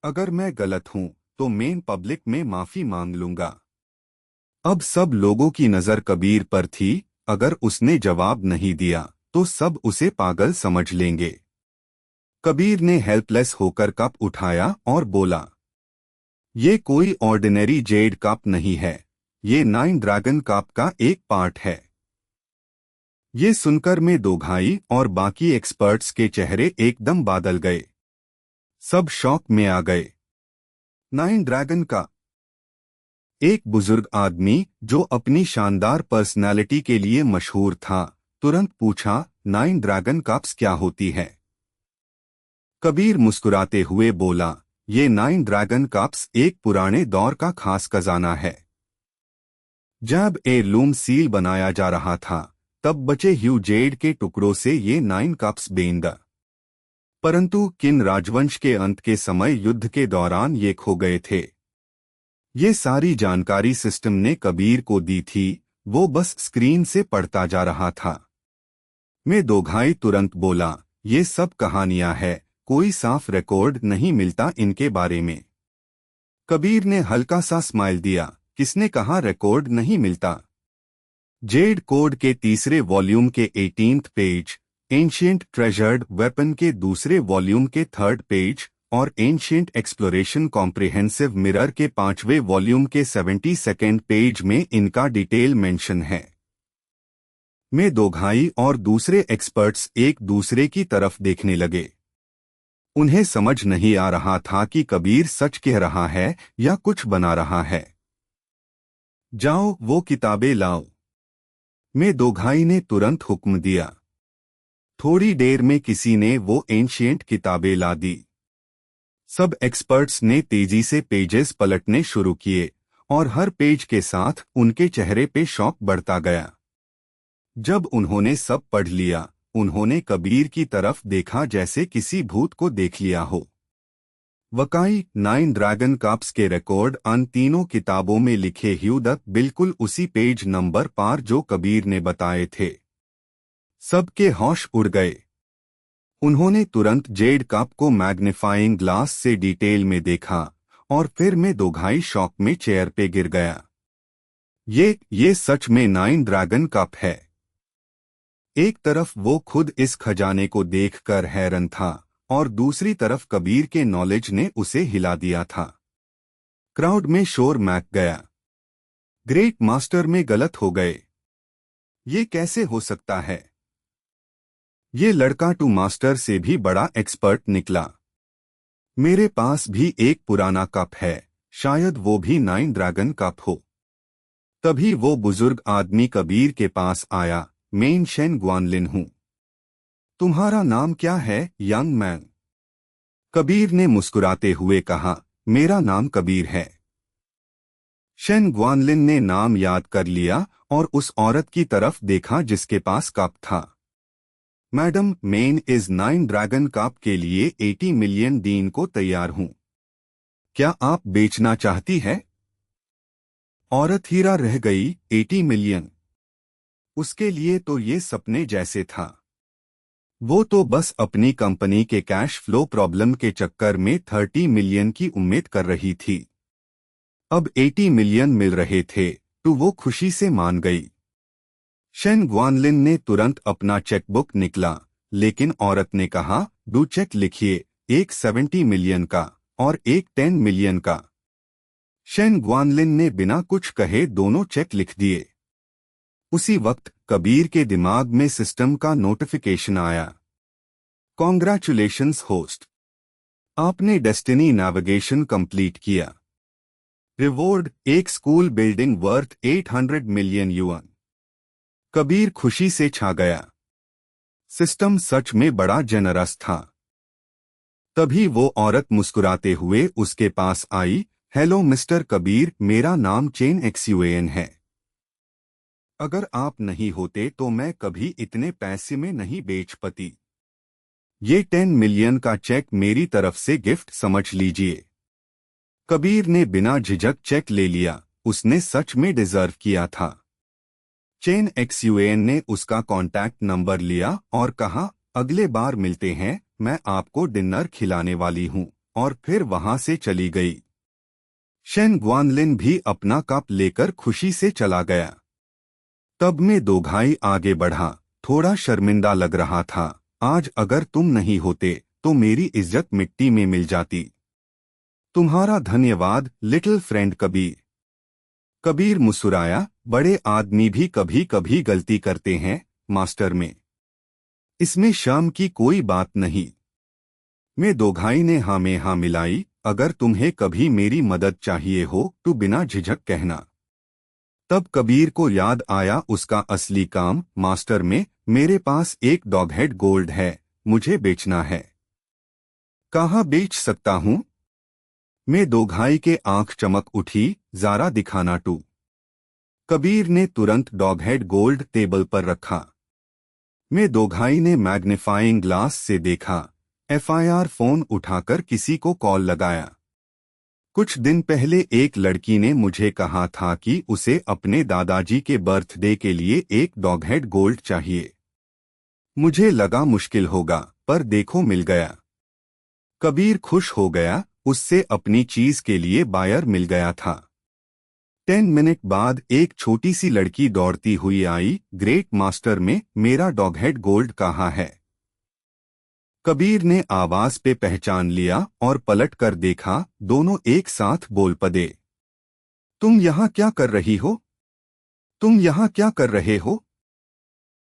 S1: अगर मैं गलत हूं तो मैं पब्लिक में माफी मांग लूंगा। अब सब लोगों की नजर कबीर पर थी। अगर उसने जवाब नहीं दिया तो सब उसे पागल समझ लेंगे। कबीर ने हेल्पलेस होकर कप उठाया और बोला, ये कोई ऑर्डिनरी जेड कप नहीं है, ये 9 ड्रैगन कप का एक पार्ट है। ये सुनकर मैं दोघाई और बाकी एक्सपर्ट्स के चेहरे एकदम बादल गए। सब शॉक में आ गए। 9 ड्रैगन का? एक बुजुर्ग आदमी जो अपनी शानदार पर्सनालिटी के लिए मशहूर था, तुरंत पूछा, 9 ड्रैगन कप्स क्या होती है? कबीर मुस्कुराते हुए बोला, ये 9 ड्रैगन कप्स एक पुराने दौर का खास खजाना है। जब एयरलूम सील बनाया जा रहा था, तब बचे ह्यू जेड के टुकड़ों से ये 9 कप्स बेंदा। परंतु किन राजवंश के अंत के समय युद्ध के दौरान ये खो गए थे। ये सारी जानकारी सिस्टम ने कबीर को दी थी, वो बस स्क्रीन से पढ़ता जा रहा था। मैं दोघाई तुरंत बोला, ये सब कहानियां हैं, कोई साफ रिकॉर्ड नहीं मिलता इनके बारे में। कबीर ने हल्का सा स्माइल दिया, किसने कहा रिकॉर्ड नहीं मिलता? जेड कोड के तीसरे वॉल्यूम के 18th page, ancient treasured weapon के दूसरे वॉल्यूम के 3rd पेज और एंशिएंट एक्सप्लोरेशन कॉम्प्रिहेंसिव मिरर के 5वें वॉल्यूम के 72nd पेज में इनका डिटेल मेंशन है। मैं दोघाई और दूसरे एक्सपर्ट्स एक दूसरे की तरफ देखने लगे। उन्हें समझ नहीं आ रहा था कि कबीर सच कह रहा है या कुछ बना रहा है। जाओ वो किताबें लाओ। मैं दोघाई ने तुरंत हुक्म दिया। थोड़ी देर में किसी ने वो एंशिएंट किताबें ला दी। सब एक्सपर्ट्स ने तेजी से पेजेस पलटने शुरू किए और हर पेज के साथ उनके चेहरे पे शौक बढ़ता गया। जब उन्होंने सब पढ़ लिया, उन्होंने कबीर की तरफ देखा जैसे किसी भूत को देख लिया हो। वकाई 9 ड्रैगन कप्स के रिकॉर्ड अन तीनों किताबों में लिखे ह्यू तक बिल्कुल उसी पेज नंबर पर जो कबीर ने बताए थे। सबके होश उड़ गए। उन्होंने तुरंत जेड कप को मैग्नीफाइंग ग्लास से डिटेल में देखा और फिर मैं दोघाई शॉक में चेयर पे गिर गया। ये सच में 9 ड्रैगन कप है। एक तरफ वो खुद इस खजाने को देखकर हैरान था और दूसरी तरफ कबीर के नॉलेज ने उसे हिला दिया था। क्राउड में शोर मच गया। ग्रेट मास्टर में गलत हो गए। ये कैसे हो सकता है? ये लड़का टू मास्टर से भी बड़ा एक्सपर्ट निकला। मेरे पास भी एक पुराना कप है, शायद वो भी 9 ड्रैगन कप हो। तभी वो बुजुर्ग आदमी कबीर के पास आया, मैं शेन ग्वानलिन हूं। तुम्हारा नाम क्या है यंग मैन? कबीर ने मुस्कुराते हुए कहा, मेरा नाम कबीर है। शेन ग्वानलिन ने नाम याद कर लिया और उस औरत की तरफ देखा जिसके पास कप था। मैडम, मैं इस 9 ड्रैगन कप के लिए 80 मिलियन दीन को तैयार हूं। क्या आप बेचना चाहती है? औरत हीरा रह गई। 80 मिलियन। उसके लिए तो ये सपने जैसे था। वो तो बस अपनी कंपनी के कैश फ्लो प्रॉब्लम के चक्कर में 30 मिलियन की उम्मीद कर रही थी। अब 80 मिलियन मिल रहे थे तो वो खुशी से मान गई। शेन ग्वानलिन ने तुरंत अपना चेकबुक निकला, लेकिन औरत ने कहा, 2 चेक लिखिए, एक 70 मिलियन का और एक 10 मिलियन का। शेन ग्वानलिन ने बिना कुछ कहे दोनों चेक लिख दिए। उसी वक्त कबीर के दिमाग में सिस्टम का नोटिफिकेशन आया। कॉन्ग्रेचुलेशंस होस्ट, आपने डेस्टिनी नेविगेशन कंप्लीट किया। रिवॉर्ड, एक school building worth 800 million yuan. Kabir खुशी से छा गया। सिस्टम सच में बड़ा जेनरस था। तभी वो औरत मुस्कुराते हुए उसके पास आई। हेलो मिस्टर कबीर, मेरा नाम चेन एक्सयूएन है। अगर आप नहीं होते तो मैं कभी इतने पैसे में नहीं बेच पाती। ये 10 मिलियन का चेक मेरी तरफ से गिफ्ट समझ लीजिए। कबीर ने बिना झिझक चेक ले लिया। उसने सच में डिजर्व किया था। चेन एक्सयूएन ने उसका कॉन्टैक्ट नंबर लिया और कहा, अगले बार मिलते हैं, मैं आपको डिनर खिलाने वाली हूं, और फिर वहां से चली गई। शेन ग्वानलिन भी अपना कप लेकर खुशी से चला गया। तब में दो भाई आगे बढ़ा। थोड़ा शर्मिंदा लग रहा था। आज अगर तुम नहीं होते तो मेरी इज्जत मिट्टी में मिल जाती। तुम्हारा धन्यवाद लिटिल फ्रेंड कबीर। कबीर मुस्कुराया। बड़े आदमी भी कभी कभी गलती करते हैं मास्टर में। इसमें शर्म की कोई बात नहीं। मैं दो भाई ने हाँ में हाँ मिलाई। अगर तुम्हें कभी मेरी मदद चाहिए हो तो बिना झिझक कहना। तब कबीर को याद आया उसका असली काम। मास्टर में, मेरे पास एक डॉगहेड गोल्ड है, मुझे बेचना है। कहाँ बेच सकता हूँ? मैं दो भाई के आंख चमक उठी। ज़रा दिखाना टू। कबीर ने तुरंत डॉगहेड गोल्ड टेबल पर रखा। मैं दो भाई ने मैग्नीफाइंग ग्लास से देखा। एफआईआर फोन उठाकर किसी को कॉल लगाया। कुछ दिन पहले एक लड़की ने मुझे कहा था कि उसे अपने दादाजी के बर्थडे के लिए एक डॉगहेड गोल्ड चाहिए। मुझे लगा मुश्किल होगा, पर देखो मिल गया। कबीर खुश हो गया। उससे अपनी चीज के लिए बायर मिल गया था। 10 मिनट बाद एक छोटी सी लड़की दौड़ती हुई आई। ग्रेट मास्टर में, मेरा डॉगहेड गोल्ड कहाँ है? कबीर ने आवाज पे पहचान लिया और पलट कर देखा। दोनों एक साथ बोल पड़े। तुम यहाँ क्या कर रही हो? तुम यहाँ क्या कर रहे हो?